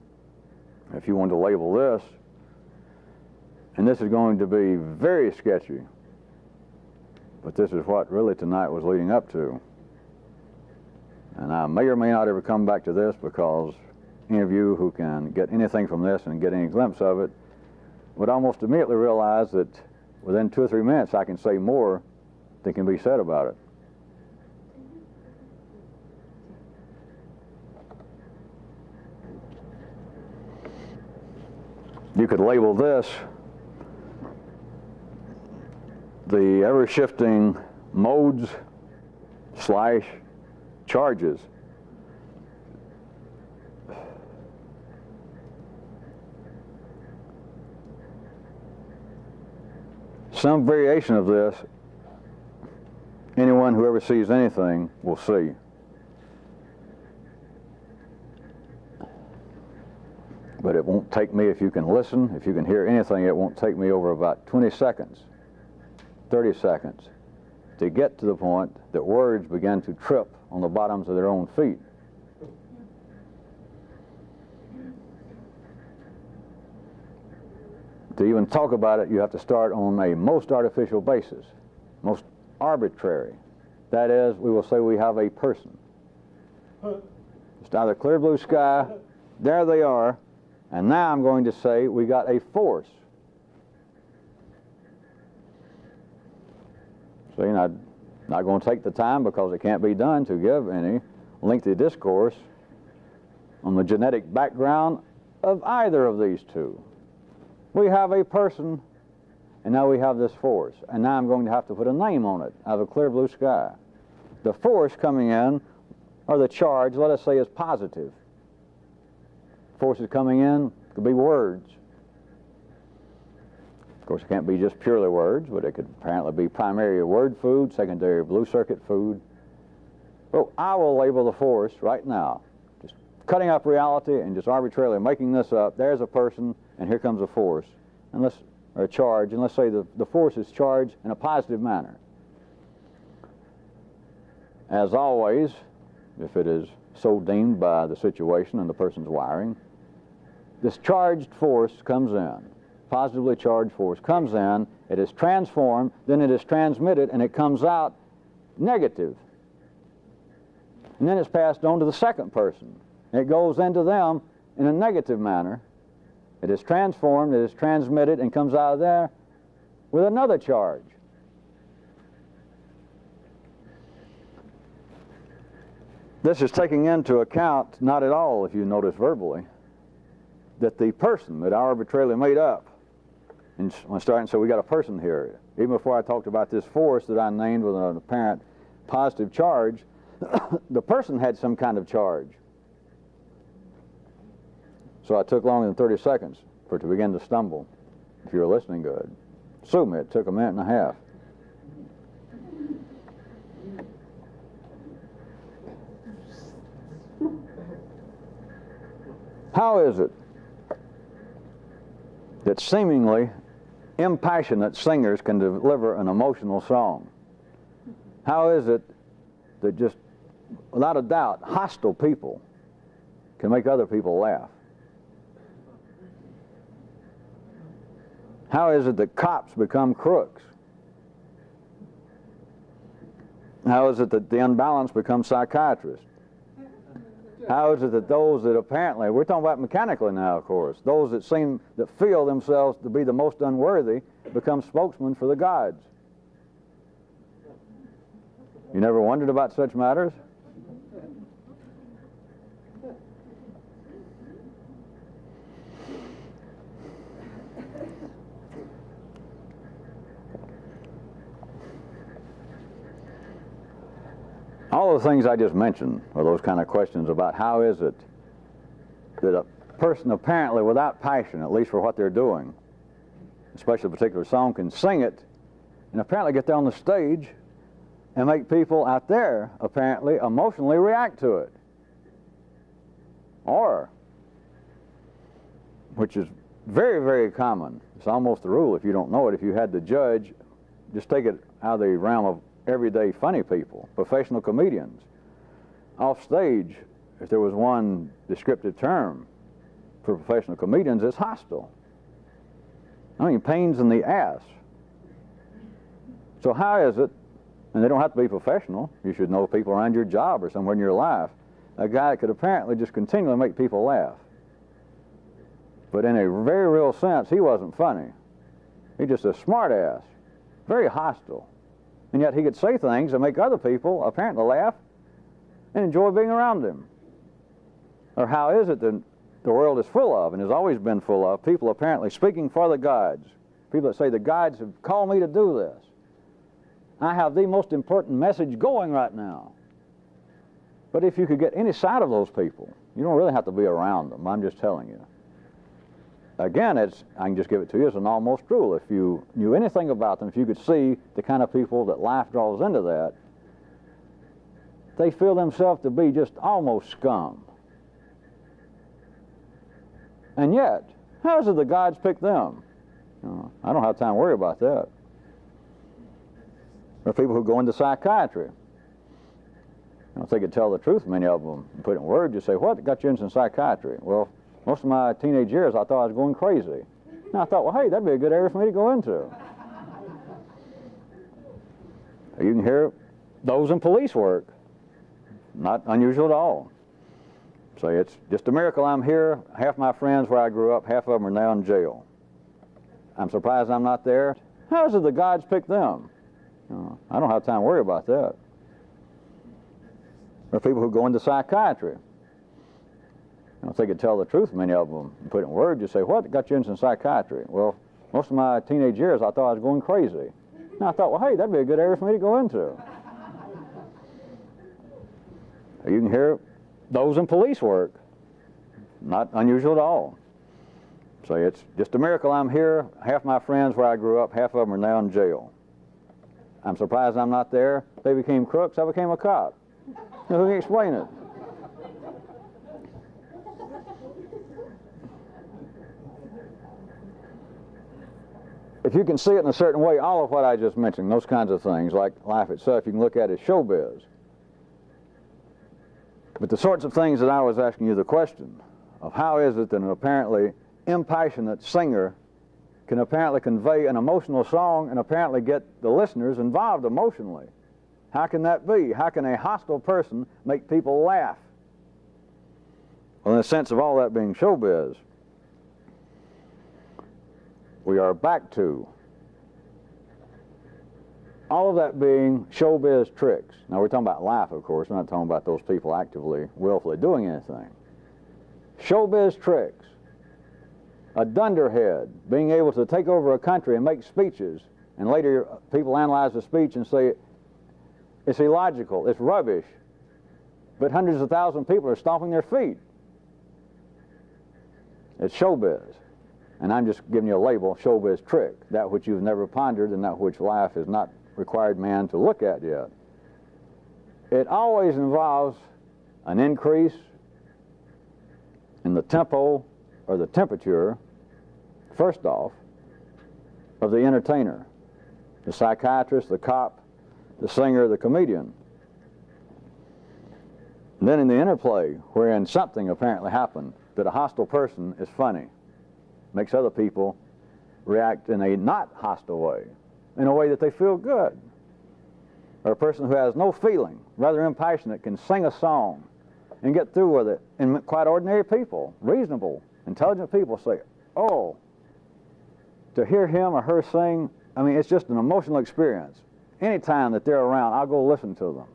If you want to label this, and this is going to be very sketchy, but this is what really tonight was leading up to. And I may or may not ever come back to this, because any of you who can get anything from this and get any glimpse of it would almost immediately realize that within 2 or 3 minutes I can say more than can be said about it. You could label this the ever-shifting modes / charges. Some variation of this, anyone who ever sees anything will see. But it won't take me, if you can listen, if you can hear anything, it won't take me over about 20 seconds, 30 seconds to get to the point that words begin to trip on the bottoms of their own feet. To even talk about it, you have to start on a most artificial basis, most arbitrary. That is, we will say we have a person. It's either clear blue sky, there they are, and now I'm going to say we got a force. See, and I'm not going to take the time, because it can't be done, to give any lengthy discourse on the genetic background of either of these two. We have a person, and now we have this force. And now I'm going to have to put a name on it out of a clear blue sky. The force coming in, or the charge, let us say, is positive. Forces coming in could be words. Of course, it can't be just purely words, but it could apparently be primary word food, secondary blue circuit food. Well, I will label the force right now, just cutting up reality and just arbitrarily making this up. There's a person, and here comes a force, or a charge, and let's say the force is charged in a positive manner. As always, if it is so deemed by the situation and the person's wiring, this charged force comes in. Positively charged force comes in, it is transformed, then it is transmitted, and it comes out negative. And then it's passed on to the second person. It goes into them in a negative manner. It is transformed, it is transmitted, and comes out of there with another charge. This is taking into account, not at all, if you notice verbally, that the person that I arbitrarily made up, and when I started and said we got a person here, even before I talked about this force that I named with an apparent positive charge, the person had some kind of charge. So I took longer than 30 seconds for it to begin to stumble, if you were listening good. Sue me, it took a minute and a half. How is it that seemingly impassionate singers can deliver an emotional song? How is it that just, without a doubt, hostile people can make other people laugh? How is it that cops become crooks? How is it that the unbalanced become psychiatrists? How is it that those that apparently, we're talking about mechanically now, of course, those that feel themselves to be the most unworthy become spokesmen for the gods? You never wondered about such matters? All the things I just mentioned are those kind of questions about how is it that a person apparently without passion, at least for what they're doing, especially a particular song, can sing it and apparently get there on the stage and make people out there apparently emotionally react to it. Or, which is very, very common, it's almost the rule if you don't know it, if you had to judge, just take it out of the realm of everyday funny people, professional comedians. Off stage, if there was one descriptive term for professional comedians, it's hostile. I mean, pains in the ass. So how is it, and they don't have to be professional, you should know people around your job or somewhere in your life, a guy that could apparently just continually make people laugh. But in a very real sense, he wasn't funny. He's just a smart ass, very hostile. And yet he could say things that make other people apparently laugh and enjoy being around him. Or how is it that the world is full of, and has always been full of, people apparently speaking for the gods. People that say the gods have called me to do this. I have the most important message going right now. But if you could get any sight of those people, you don't really have to be around them, I'm just telling you. Again, I can just give it to you as an almost rule. If you knew anything about them, if you could see the kind of people that life draws into that, they feel themselves to be just almost scum. And yet, how is it the gods pick them? I don't have time to worry about that. There are people who go into psychiatry. If they could tell the truth, many of them, and put it in words, you say, what got you into psychiatry? Well, most of my teenage years, I thought I was going crazy. And I thought, well, hey, that'd be a good area for me to go into. You can hear those in police work. Not unusual at all. Say, it's just a miracle I'm here. Half my friends where I grew up, half of them are now in jail. I'm surprised I'm not there. How is it the gods pick them? I don't have time to worry about that. There are people who go into psychiatry. If they could tell the truth, many of them, and put it in words, you say, what got you into psychiatry? Well, most of my teenage years, I thought I was going crazy. And I thought, well, hey, that'd be a good area for me to go into. You can hear those in police work. Not unusual at all. Say, it's just a miracle I'm here. Half my friends where I grew up, half of them are now in jail. I'm surprised I'm not there. They became crooks, I became a cop. Who can explain it? If you can see it in a certain way, all of what I just mentioned, those kinds of things, like life itself, you can look at as showbiz. But the sorts of things that I was asking you the question of how is it that an apparently impassionate singer can apparently convey an emotional song and apparently get the listeners involved emotionally? How can that be? How can a hostile person make people laugh? Well, in the sense of all that being showbiz, we are back to all of that being showbiz tricks. Now, we're talking about life, of course. We're not talking about those people actively, willfully doing anything. Showbiz tricks. A dunderhead being able to take over a country and make speeches, and later people analyze the speech and say it's illogical, it's rubbish, but hundreds of thousands of people are stomping their feet. It's showbiz. And I'm just giving you a label, showbiz trick, that which you've never pondered and that which life has not required man to look at yet. It always involves an increase in the tempo or the temperature, first off, of the entertainer, the psychiatrist, the cop, the singer, the comedian. And then in the interplay, wherein something apparently happened, that a hostile person is funny, makes other people react in a not hostile way, in a way that they feel good. Or a person who has no feeling, rather impassionate, can sing a song and get through with it. And quite ordinary people, reasonable, intelligent people say, oh, to hear him or her sing, I mean, it's just an emotional experience. Anytime that they're around, I'll go listen to them.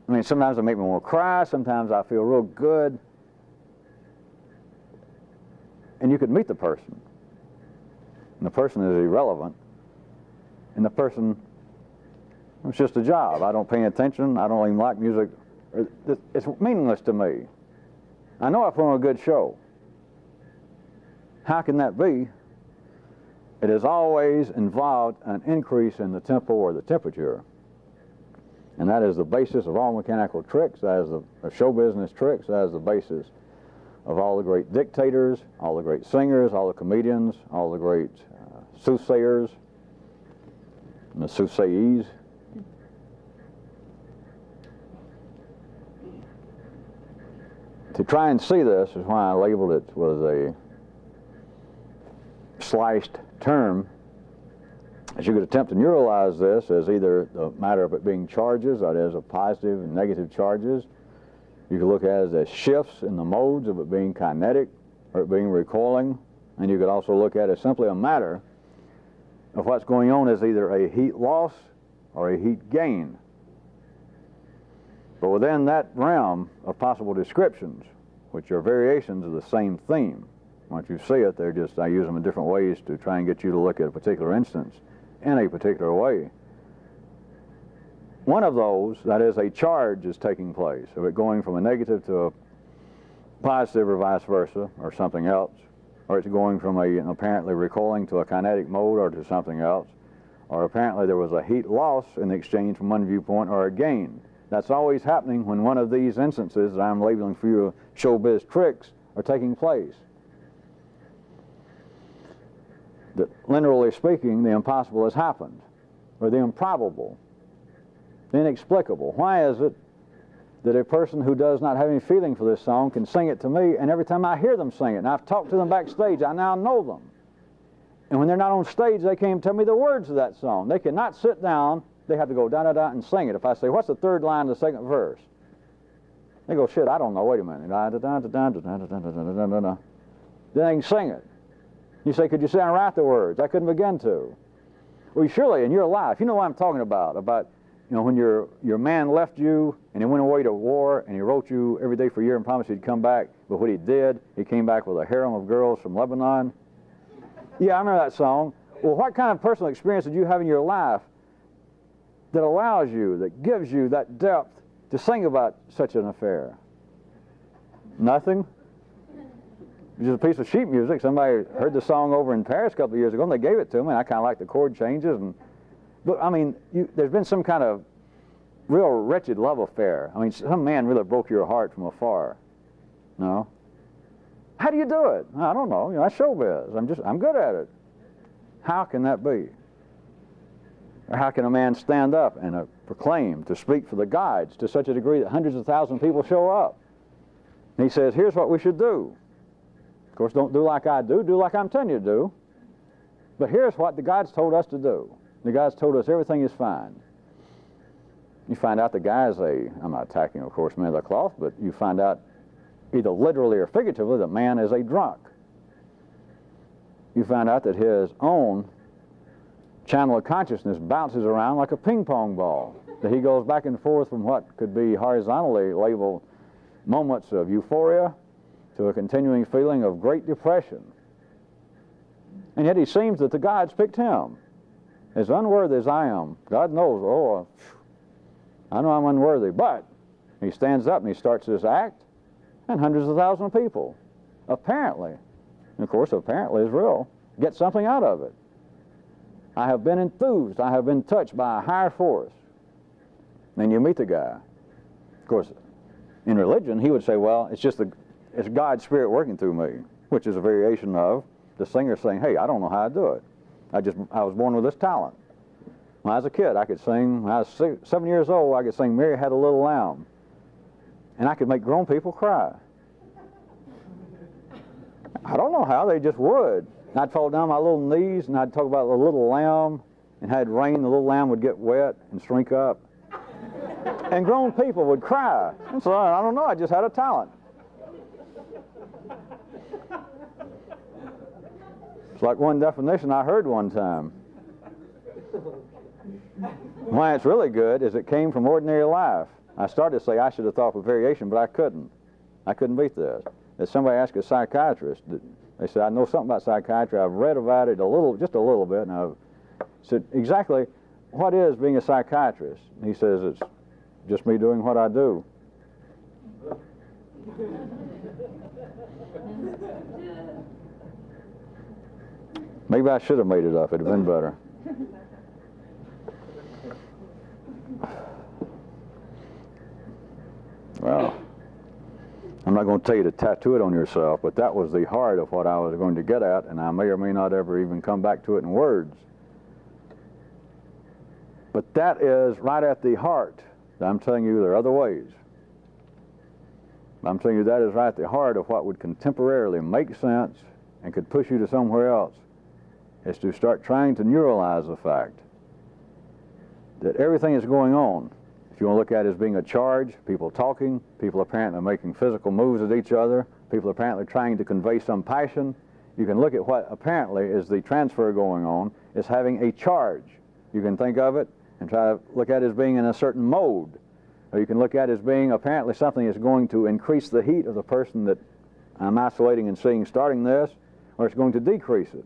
I mean, sometimes they make me want to cry, sometimes I feel real good. And you could meet the person, and the person is irrelevant, and the person It's just a job. I don't pay attention. I don't even like music. It's meaningless to me. I know I put on a good show. How can that be? It has always involved an increase in the tempo or the temperature. And that is the basis of all mechanical tricks. That is the show business tricks. That is the basis of all the great dictators, all the great singers, all the comedians, all the great soothsayers, and the soothsayees. To try and see this is why I labeled it with a sliced term, as you could attempt to neuralize this as either the matter of it being charges, that is, of positive and negative charges. You could look at it as shifts in the modes of it being kinetic or it being recoiling, and you could also look at it as simply a matter of what's going on as either a heat loss or a heat gain. But within that realm of possible descriptions, which are variations of the same theme, once you see it, they're just, I use them in different ways to try and get you to look at a particular instance in a particular way. One of those, that is, a charge is taking place, of it going from a negative to a positive or vice versa, or something else, or it's going from an apparently recoiling to a kinetic mode or to something else, or apparently there was a heat loss in the exchange from one viewpoint or a gain. That's always happening when one of these instances that I'm labeling for you showbiz tricks are taking place. That, literally speaking, the impossible has happened, or the improbable, the inexplicable. Why is it that a person who does not have any feeling for this song can sing it to me, and every time I hear them sing it, and I've talked to them backstage, I now know them. And when they're not on stage, they can't even tell me the words of that song. They cannot sit down. They have to go da-da-da and sing it. If I say, what's the third line of the second verse? They go, shit, I don't know, wait a minute. Then they can sing it. You say, could you sit and write the words? I couldn't begin to. Well, surely in your life, you know what I'm talking about, you know, when your man left you and he went away to war and he wrote you every day for a year and promised he'd come back, but what he did, he came back with a harem of girls from Lebanon. Yeah, I remember that song. Well, what kind of personal experience did you have in your life that allows you, that gives you that depth to sing about such an affair? Nothing. Just a piece of sheet music. Somebody heard the song over in Paris a couple of years ago and they gave it to me, and I kind of liked the chord changes. But I mean, there's been some kind of real wretched love affair. I mean, some man really broke your heart from afar. No? How do you do it? I don't know. You know, that's showbiz. I'm good at it. How can that be? Or how can a man stand up and proclaim, to speak for the gods to such a degree that hundreds of thousands of people show up? And he says, here's what we should do. Of course, don't do like I do like I'm telling you to do. But here's what the gods told us to do. The gods told us everything is fine. You find out the guy is I'm not attacking, of course, man of the cloth, but you find out either literally or figuratively that man is a drunk. You find out that his own channel of consciousness bounces around like a ping pong ball, that he goes back and forth from what could be horizontally labeled moments of euphoria to a continuing feeling of great depression. And yet he seems that the gods picked him. As unworthy as I am, God knows, I know I'm unworthy, but he stands up and he starts this act, and hundreds of thousands of people, apparently, and of course apparently is real, get something out of it. I have been enthused, I have been touched by a higher force. Then you meet the guy. Of course, in religion, he would say, well, it's God's Spirit working through me, which is a variation of the singer saying, hey, I don't know how to do it. I was born with this talent. When I was a kid, I could sing. When I was 7 years old, I could sing Mary Had a Little Lamb. And I could make grown people cry. I don't know how, they just would. And I'd fall down my little knees and I'd talk about the little lamb, and had it rain, the little lamb would get wet and shrink up. And grown people would cry. And so I don't know, I just had a talent. It's like one definition I heard one time. Why it's really good is it came from ordinary life. I started to say I should have thought of variation, but I couldn't. I couldn't beat this. If somebody asked a psychiatrist, they said, I know something about psychiatry, I've read about it just a little bit, and I've said, exactly, what is being a psychiatrist? He says, it's just me doing what I do. Maybe I should have made it up. It'd have been better. Well, I'm not going to tell you to tattoo it on yourself, but that was the heart of what I was going to get at, and I may or may not ever even come back to it in words. But that is right at the heart. I'm telling you there are other ways. I'm telling you that is right at the heart of what would contemporarily make sense and could push you to somewhere else, is to start trying to neuralize the fact that everything is going on. If you want to look at it as being a charge, people talking, people apparently making physical moves at each other, people apparently trying to convey some passion, you can look at what apparently is the transfer going on as having a charge. You can think of it and try to look at it as being in a certain mode. Or you can look at it as being apparently something that's going to increase the heat of the person that I'm isolating and seeing starting this, or it's going to decrease it.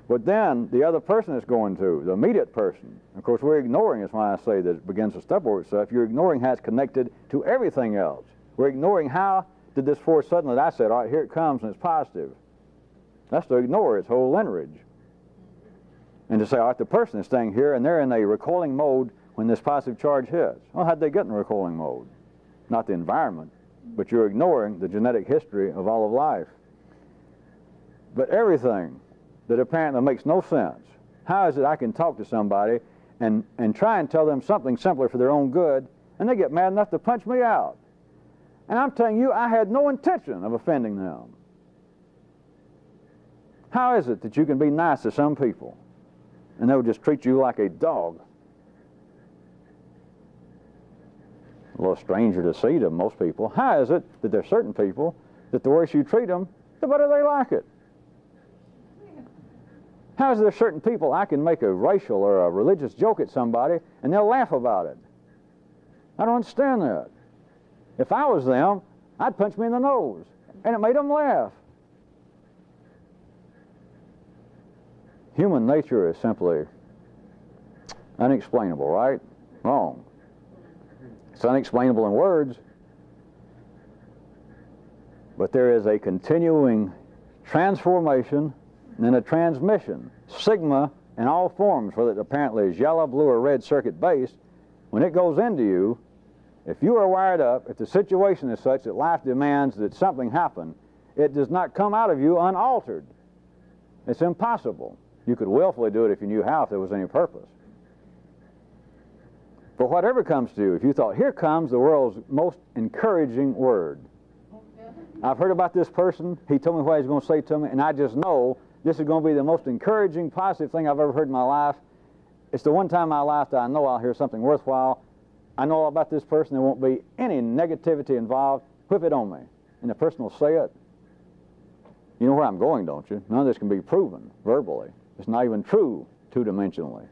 But then the other person is going to, the immediate person. Of course, we're ignoring, that's why I say that it begins to step over itself. You're ignoring how it's connected to everything else. We're ignoring how did this force suddenly, that I said, all right, here it comes and it's positive. That's to ignore its whole lineage. And to say, all right, the person is staying here and they're in a recoiling mode when this positive charge hits. Well, how'd they get in recoiling mode? Not the environment, but you're ignoring the genetic history of all of life. But everything that apparently makes no sense. How is it I can talk to somebody and try and tell them something simpler for their own good, and they get mad enough to punch me out? And I'm telling you, I had no intention of offending them. How is it that you can be nice to some people, and they will just treat you like a dog? A little stranger to see to most people. How is it that there are certain people that the worse you treat them, the better they like it? How is there certain people I can make a racial or a religious joke at somebody and they'll laugh about it? I don't understand that. If I was them, I'd punch me in the nose, and it made them laugh. Human nature is simply unexplainable, right? Wrong. It's unexplainable in words, but there is a continuing transformation and then a transmission. Sigma in all forms, whether it apparently is yellow, blue, or red circuit based, when it goes into you, if you are wired up, if the situation is such that life demands that something happen, it does not come out of you unaltered. It's impossible. You could willfully do it if you knew how, if there was any purpose. But whatever comes to you, if you thought, here comes the world's most encouraging word. I've heard about this person, he told me what he's going to say to me, and I just know this is going to be the most encouraging, positive thing I've ever heard in my life. It's the one time in my life that I know I'll hear something worthwhile. I know all about this person, there won't be any negativity involved. Whip it on me. And the person will say it. You know where I'm going, don't you? None of this can be proven verbally. It's not even true two-dimensionally.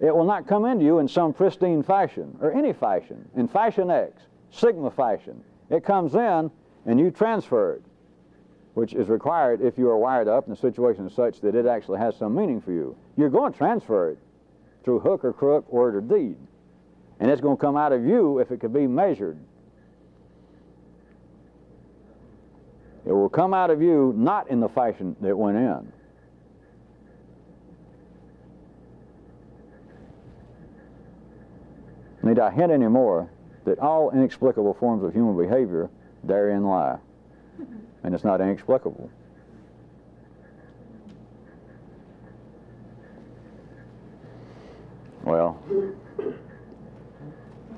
It will not come into you in some pristine fashion, or any fashion, in fashion X, sigma fashion. It comes in, and you transfer it, which is required if you are wired up in a situation such that it actually has some meaning for you. You're going to transfer it through hook or crook, word or deed. And it's going to come out of you if it could be measured. It will come out of you not in the fashion that it went in. Need I hint any more that all inexplicable forms of human behavior therein lie? And it's not inexplicable. Well,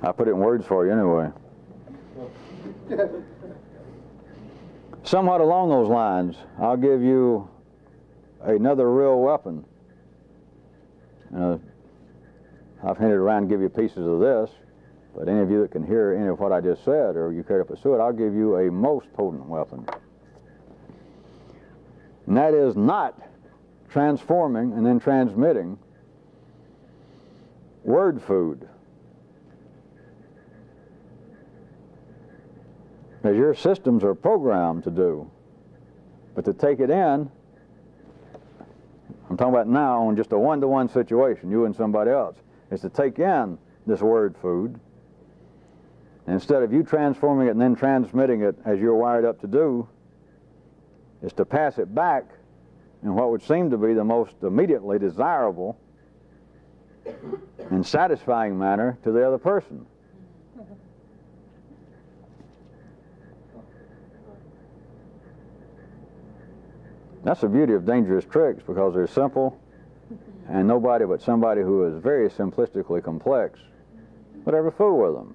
I put it in words for you anyway. Somewhat along those lines, I'll give you another real weapon. I've hinted around to give you pieces of this, but any of you that can hear any of what I just said, or you care to pursue it, I'll give you a most potent weapon. And that is not transforming and then transmitting word food. As your systems are programmed to do. But to take it in, I'm talking about now on just a one-to-one situation, you and somebody else, is to take in this word food. And instead of you transforming it and then transmitting it as you're wired up to do, is to pass it back in what would seem to be the most immediately desirable and satisfying manner to the other person. That's the beauty of dangerous tricks, because they're simple, and nobody but somebody who is very simplistically complex would ever fool with them.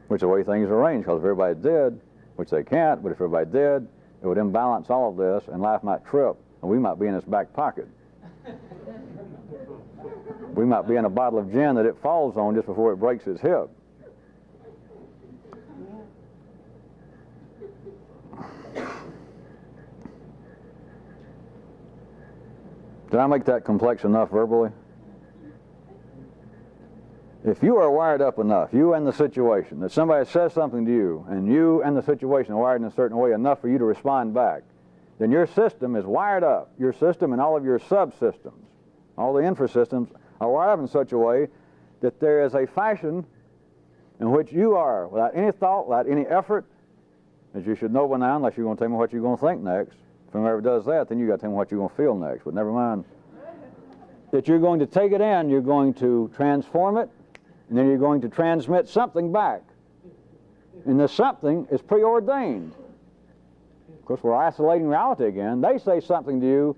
Which is the way things are arranged, because if everybody did, which they can't, but if everybody did, it would imbalance all of this, and life might trip, and we might be in its back pocket. We might be in a bottle of gin that it falls on just before it breaks its hip. Did I make that complex enough verbally? If you are wired up enough, you and the situation, that somebody says something to you, and you and the situation are wired in a certain way enough for you to respond back, then your system is wired up. Your system and all of your subsystems, all the infrasystems, are wired up in such a way that there is a fashion in which you are, without any thought, without any effort, as you should know by now, unless you're going to tell me what you're going to think next. If whoever does that, then you got to tell me what you're going to feel next, but never mind. That you're going to take it in, you're going to transform it, and then you're going to transmit something back. And this something is preordained. Of course, we're isolating reality again. They say something to you,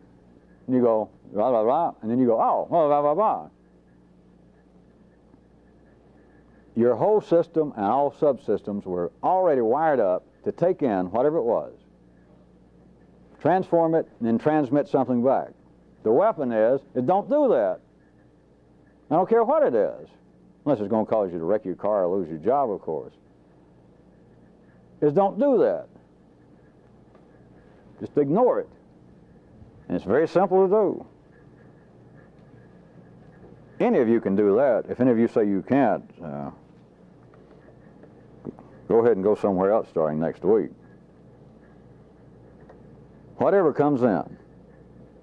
and you go, blah, blah, blah, and then you go, oh, blah, blah, blah, blah. Your whole system and all subsystems were already wired up to take in whatever it was, transform it, and then transmit something back. The weapon is don't do that. I don't care what it is, unless it's going to cause you to wreck your car or lose your job, of course. Is don't do that. Just ignore it. And it's very simple to do. Any of you can do that. If any of you say you can't, go ahead and go somewhere else starting next week. Whatever comes in,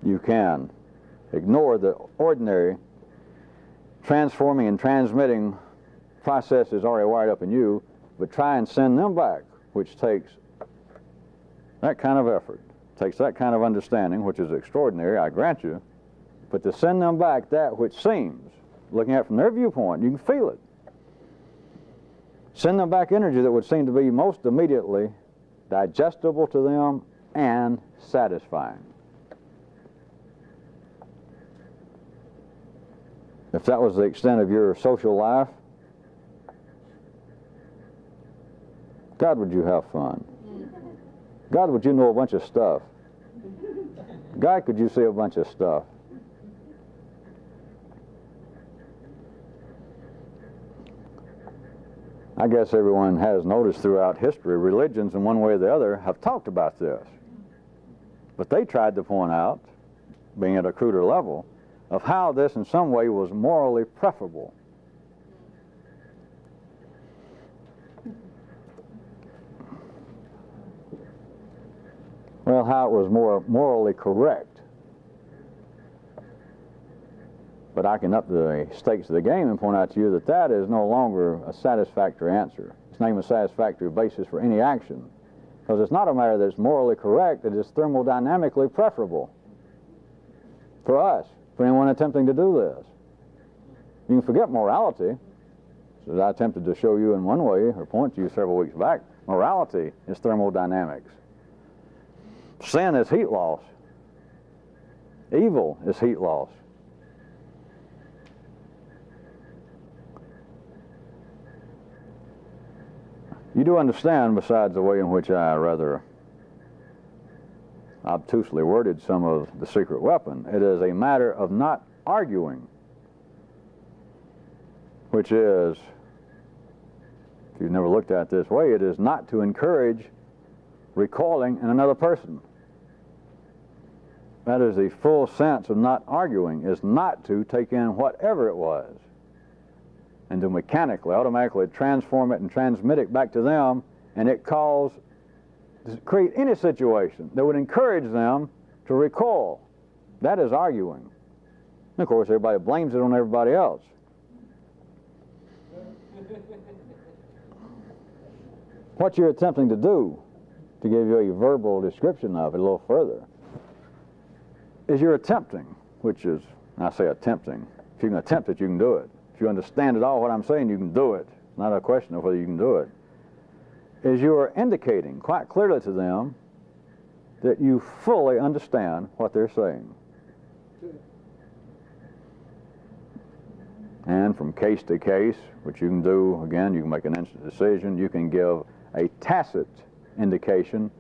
you can ignore the ordinary transforming and transmitting processes already wired up in you, but try and send them back, which takes that kind of effort, takes that kind of understanding, which is extraordinary, I grant you, but to send them back that which seems, looking at it from their viewpoint, you can feel it. Send them back energy that would seem to be most immediately digestible to them and satisfying. If that was the extent of your social life, God, would you have fun? God, would you know a bunch of stuff? God, could you see a bunch of stuff? I guess everyone has noticed throughout history, religions in one way or the other have talked about this. But they tried to point out, being at a cruder level, of how this in some way was morally preferable. Well, how it was more morally correct. But I can up the stakes of the game and point out to you that that is no longer a satisfactory answer. It's not even a satisfactory basis for any action. Because it's not a matter that it's morally correct, it is thermodynamically preferable for us, for anyone attempting to do this. You can forget morality, as I attempted to show you in one way, or point to you several weeks back. Morality is thermodynamics. Sin is heat loss. Evil is heat loss. You do understand, besides the way in which I rather obtusely worded some of the secret weapon, it is a matter of not arguing, which is, if you've never looked at it this way, it is not to encourage recoiling in another person. That is the full sense of not arguing, is not to take in whatever it was and to mechanically, automatically transform it and transmit it back to them, and it create any situation that would encourage them to recoil That is arguing. And of course, everybody blames it on everybody else. What you're attempting to do, to give you a verbal description of it a little further, is you're attempting, which is, I say attempting. If you can attempt it, you can do it. If you understand at all what I'm saying, you can do it. It's not a question of whether you can do it. Is you are indicating quite clearly to them that you fully understand what they're saying. And from case to case, which you can do, again, you can make an instant decision, you can give a tacit indication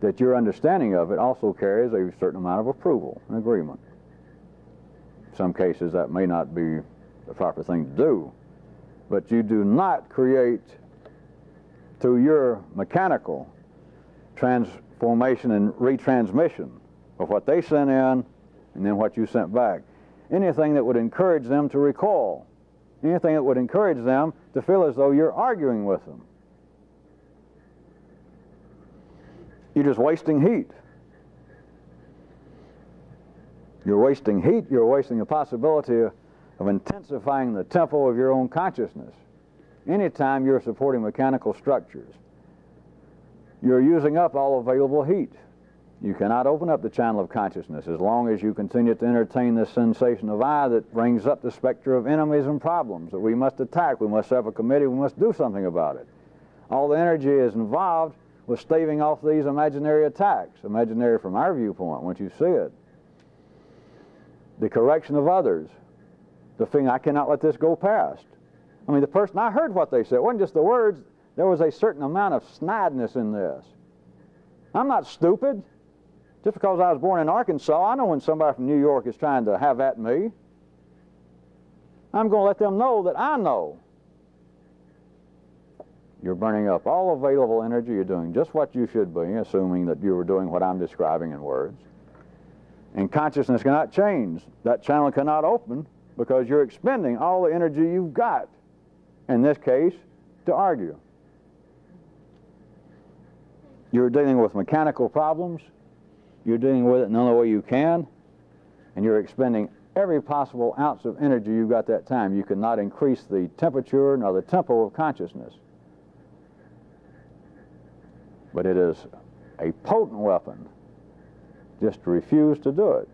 that your understanding of it also carries a certain amount of approval and agreement. In some cases, that may not be the proper thing to do, but you do not create, through your mechanical transformation and retransmission of what they sent in and then what you sent back, anything that would encourage them to recall, anything that would encourage them to feel as though you're arguing with them. You're just wasting heat. You're wasting heat, you're wasting the possibility of intensifying the tempo of your own consciousness. Anytime you're supporting mechanical structures, you're using up all available heat. You cannot open up the channel of consciousness as long as you continue to entertain this sensation of I that brings up the specter of enemies and problems that we must attack, we must have a committee, we must do something about it. All the energy is involved with staving off these imaginary attacks, imaginary from our viewpoint, once you see it. The correction of others, the thing, I cannot let this go past. I mean, the person, I heard what they said. It wasn't just the words, there was a certain amount of snideness in this. I'm not stupid. Just because I was born in Arkansas, I know when somebody from New York is trying to have at me. I'm going to let them know that I know. You're burning up all available energy. You're doing just what you should be, assuming that you were doing what I'm describing in words. And consciousness cannot change. That channel cannot open because you're expending all the energy you've got, in this case, to argue. You're dealing with mechanical problems. You're dealing with it in the only way you can, and you're expending every possible ounce of energy you've got that time. You cannot increase the temperature nor the tempo of consciousness. But it is a potent weapon just to refuse to do it.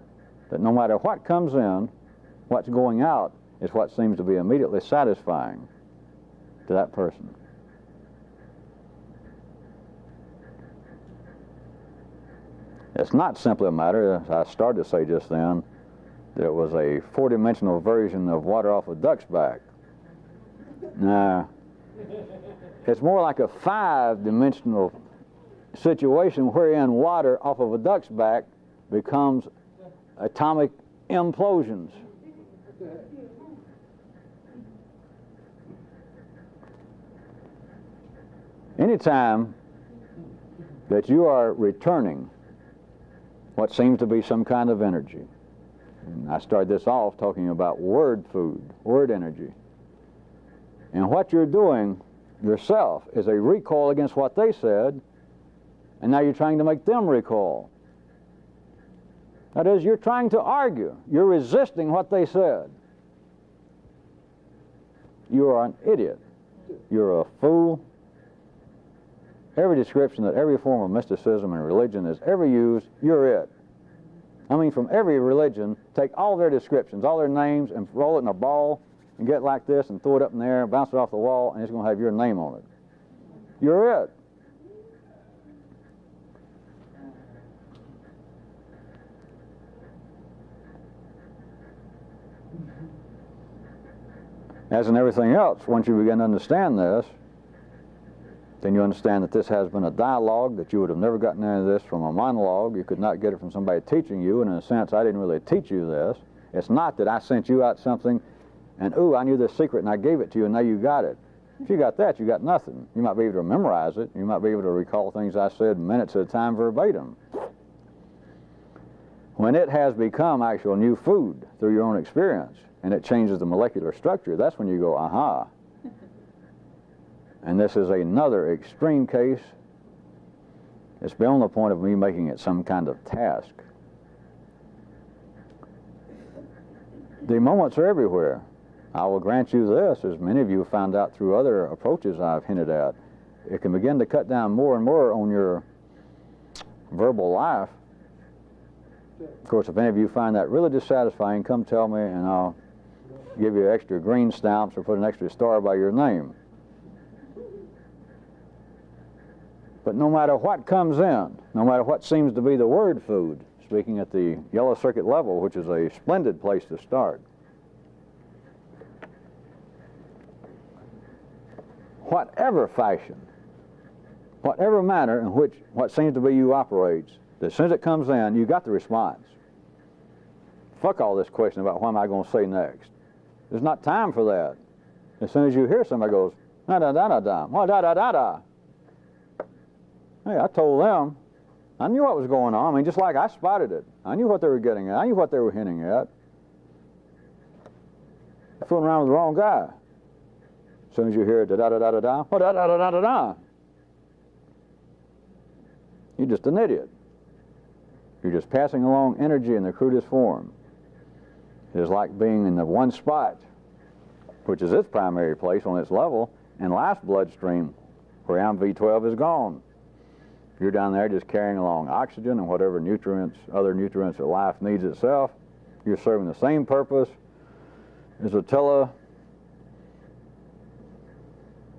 That no matter what comes in, what's going out is what seems to be immediately satisfying to that person. It's not simply a matter, as I started to say just then, that it was a four-dimensional version of water off a duck's back. Nah, it's more like a five-dimensional situation wherein water off of a duck's back becomes atomic implosions. Anytime that you are returning what seems to be some kind of energy, and I started this off talking about word food, word energy, and what you're doing yourself is a recoil against what they said, and now you're trying to make them recall. That is, you're trying to argue. You're resisting what they said. You are an idiot. You're a fool. Every description that every form of mysticism and religion has ever used, you're it. I mean, from every religion, take all their descriptions, all their names, and roll it in a ball, and get it like this, and throw it up in the air, and bounce it off the wall, and it's going to have your name on it. You're it. As in everything else, once you begin to understand this, then you understand that this has been a dialogue, that you would have never gotten any of this from a monologue. You could not get it from somebody teaching you, and in a sense, I didn't really teach you this. It's not that I sent you out something, and ooh, I knew this secret, and I gave it to you, and now you got it. If you got that, you got nothing. You might be able to memorize it. You might be able to recall things I said minutes at a time verbatim. When it has become actual new food through your own experience, and it changes the molecular structure, that's when you go, aha. And this is another extreme case. It's beyond the point of me making it some kind of task. The moments are everywhere. I will grant you this, as many of you have found out through other approaches I've hinted at. It can begin to cut down more and more on your verbal life. Of course, if any of you find that really dissatisfying, come tell me and I'll give you extra green stamps or put an extra star by your name. But no matter what comes in, no matter what seems to be the word food, speaking at the yellow circuit level, which is a splendid place to start, whatever fashion, whatever manner in which what seems to be you operates, as soon as it comes in, you got the response. Fuck all this question about what am I going to say next. There's not time for that. As soon as you hear somebody goes, da-da-da-da-da, well, da-da-da-da. Hey, I told them. I knew what was going on. I mean, just like I spotted it. I knew what they were getting at. I knew what they were hinting at. You're fooling around with the wrong guy. As soon as you hear da-da-da-da-da-da, well, da-da-da-da-da-da. You're just an idiot. You're just passing along energy in the crudest form. It is like being in the one spot, which is its primary place on its level, and last bloodstream, where MV12 is gone. You're down there just carrying along oxygen and whatever nutrients, other nutrients that life needs itself. You're serving the same purpose as Attila,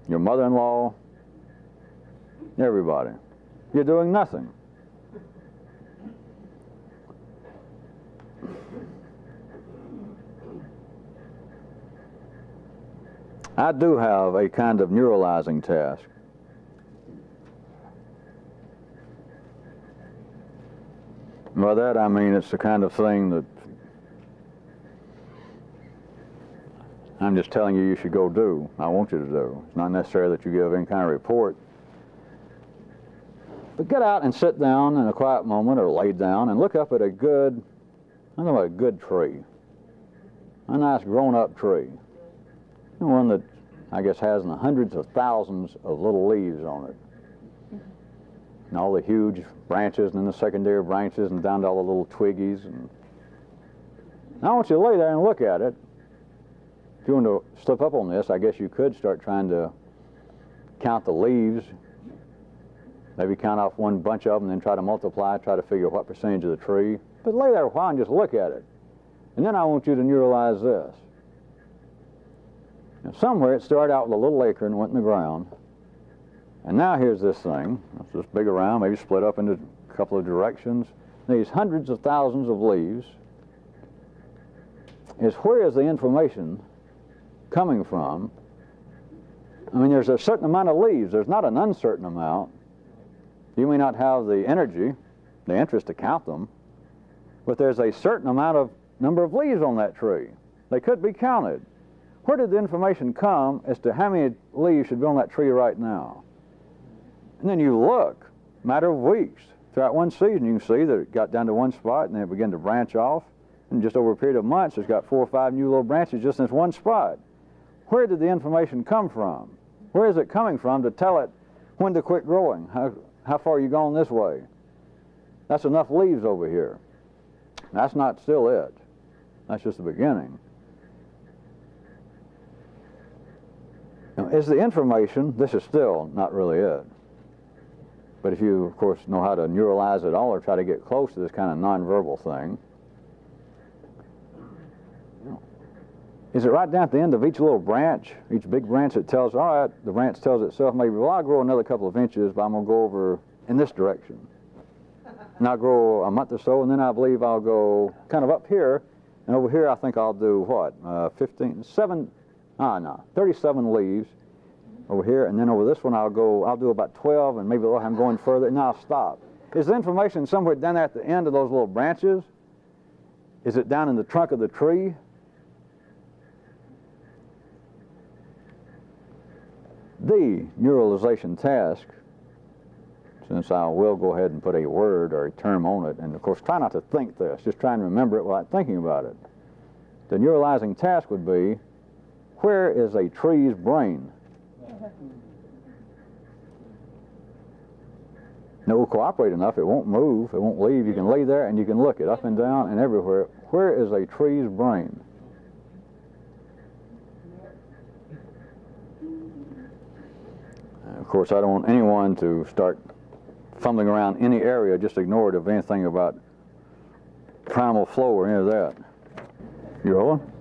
your mother-in-law, everybody. You're doing nothing. I do have a kind of neuralizing task. By that I mean it's the kind of thing that I'm just telling you should go do. I want you to do. It's not necessary that you give any kind of report. But get out and sit down in a quiet moment or lay down and look up at a good, I don't know, a good tree. A nice grown-up tree. One that I guess has hundreds of thousands of little leaves on it. And all the huge branches and then the secondary branches and down to all the little twiggies. And I want you to lay there and look at it. If you want to slip up on this, I guess you could start trying to count the leaves. Maybe count off one bunch of them and then try to multiply, try to figure what percentage of the tree. But lay there a while and just look at it. And then I want you to neuralize this. Now, somewhere it started out with a little acorn and went in the ground. And now here's this thing. It's this big around, maybe split up into a couple of directions. These hundreds of thousands of leaves is where is the information coming from? I mean, there's a certain amount of leaves. There's not an uncertain amount. You may not have the energy, the interest to count them, but there's a certain amount of number of leaves on that tree. They could be counted. Where did the information come as to how many leaves should be on that tree right now? And then you look, matter of weeks, throughout one season, you can see that it got down to one spot and then it began to branch off. And just over a period of months, it's got 4 or 5 new little branches just in this one spot. Where did the information come from? Where is it coming from to tell it when to quit growing? How far are you gone this way? That's enough leaves over here. That's not still it. That's just the beginning. Now, is the information, this is still not really it. But if you, of course, know how to neuralize it all or try to get close to this kind of nonverbal thing, is it right down at the end of each little branch, each big branch that tells, all right, the branch tells itself maybe, well, I'll grow another couple of inches, but I'm going to go over in this direction. And I'll grow a month or so, and then I believe I'll go kind of up here, and over here I think I'll do what, 37 leaves over here, and then over this one I'll do about 12, and maybe I'm going further, and I'll stop. Is the information somewhere down there at the end of those little branches? Is it down in the trunk of the tree? The neuralization task, since I will go ahead and put a word or a term on it, and of course try not to think this, just try and remember it without thinking about it. The neuralizing task would be, where is a tree's brain? And it will cooperate enough, it won't move, it won't leave. You can lay there and you can look it up and down and everywhere. Where is a tree's brain? course, I don't want anyone to start fumbling around any area, just ignore it of anything about primal flow or any of that. You rolling?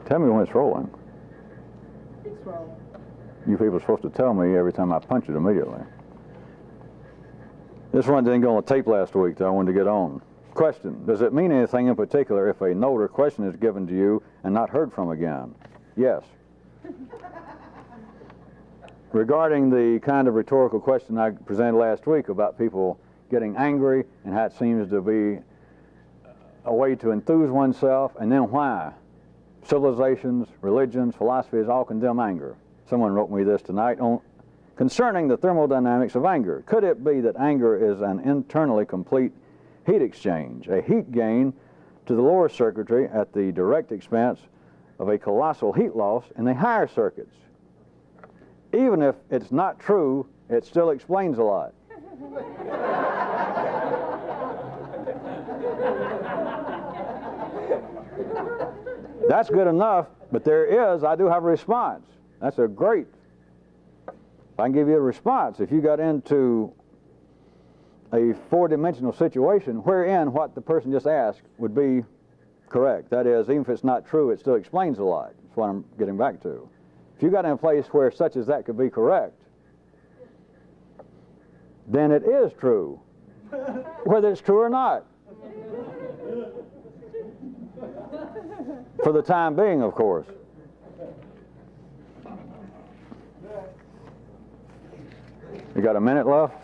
Tell me when it's rolling. It's rolling. You people are supposed to tell me every time I punch it immediately. This one didn't go on tape last week that I wanted to get on. Question: does it mean anything in particular if a note or question is given to you and not heard from again? Yes. Regarding the kind of rhetorical question I presented last week about people getting angry and how it seems to be a way to enthuse oneself, and then why civilizations, religions, philosophies all condemn anger. Someone wrote me this tonight on concerning the thermodynamics of anger. Could it be that anger is an internally complete heat exchange, a heat gain to the lower circuitry at the direct expense of a colossal heat loss in the higher circuits? Even if it's not true, it still explains a lot. That's good enough, but I do have a response. That's a great, if I can give you a response. If you got into a four-dimensional situation wherein what the person just asked would be correct, that is, even if it's not true, it still explains a lot. That's what I'm getting back to. If you got in a place where such as that could be correct, then it is true, whether it's true or not. For the time being, of course. You got a minute left?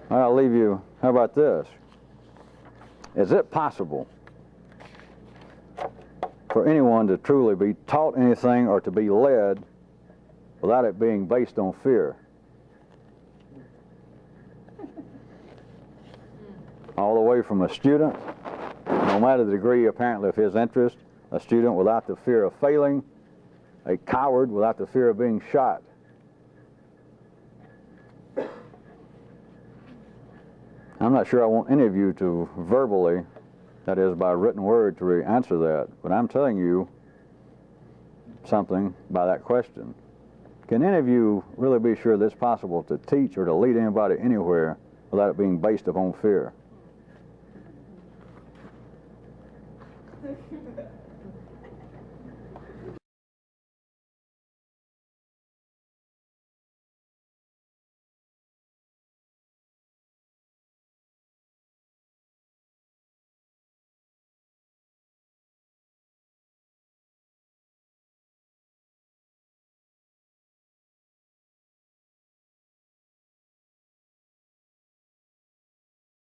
I'll leave you. How about this? Is it possible for anyone to truly be taught anything or to be led without it being based on fear? All the way from a student, no matter the degree apparently of his interest, a student without the fear of failing, a coward without the fear of being shot. I'm not sure I want any of you to verbally, that is by written word, to answer that, but I'm telling you something by that question. Can any of you really be sure that it's possible to teach or to lead anybody anywhere without it being based upon fear?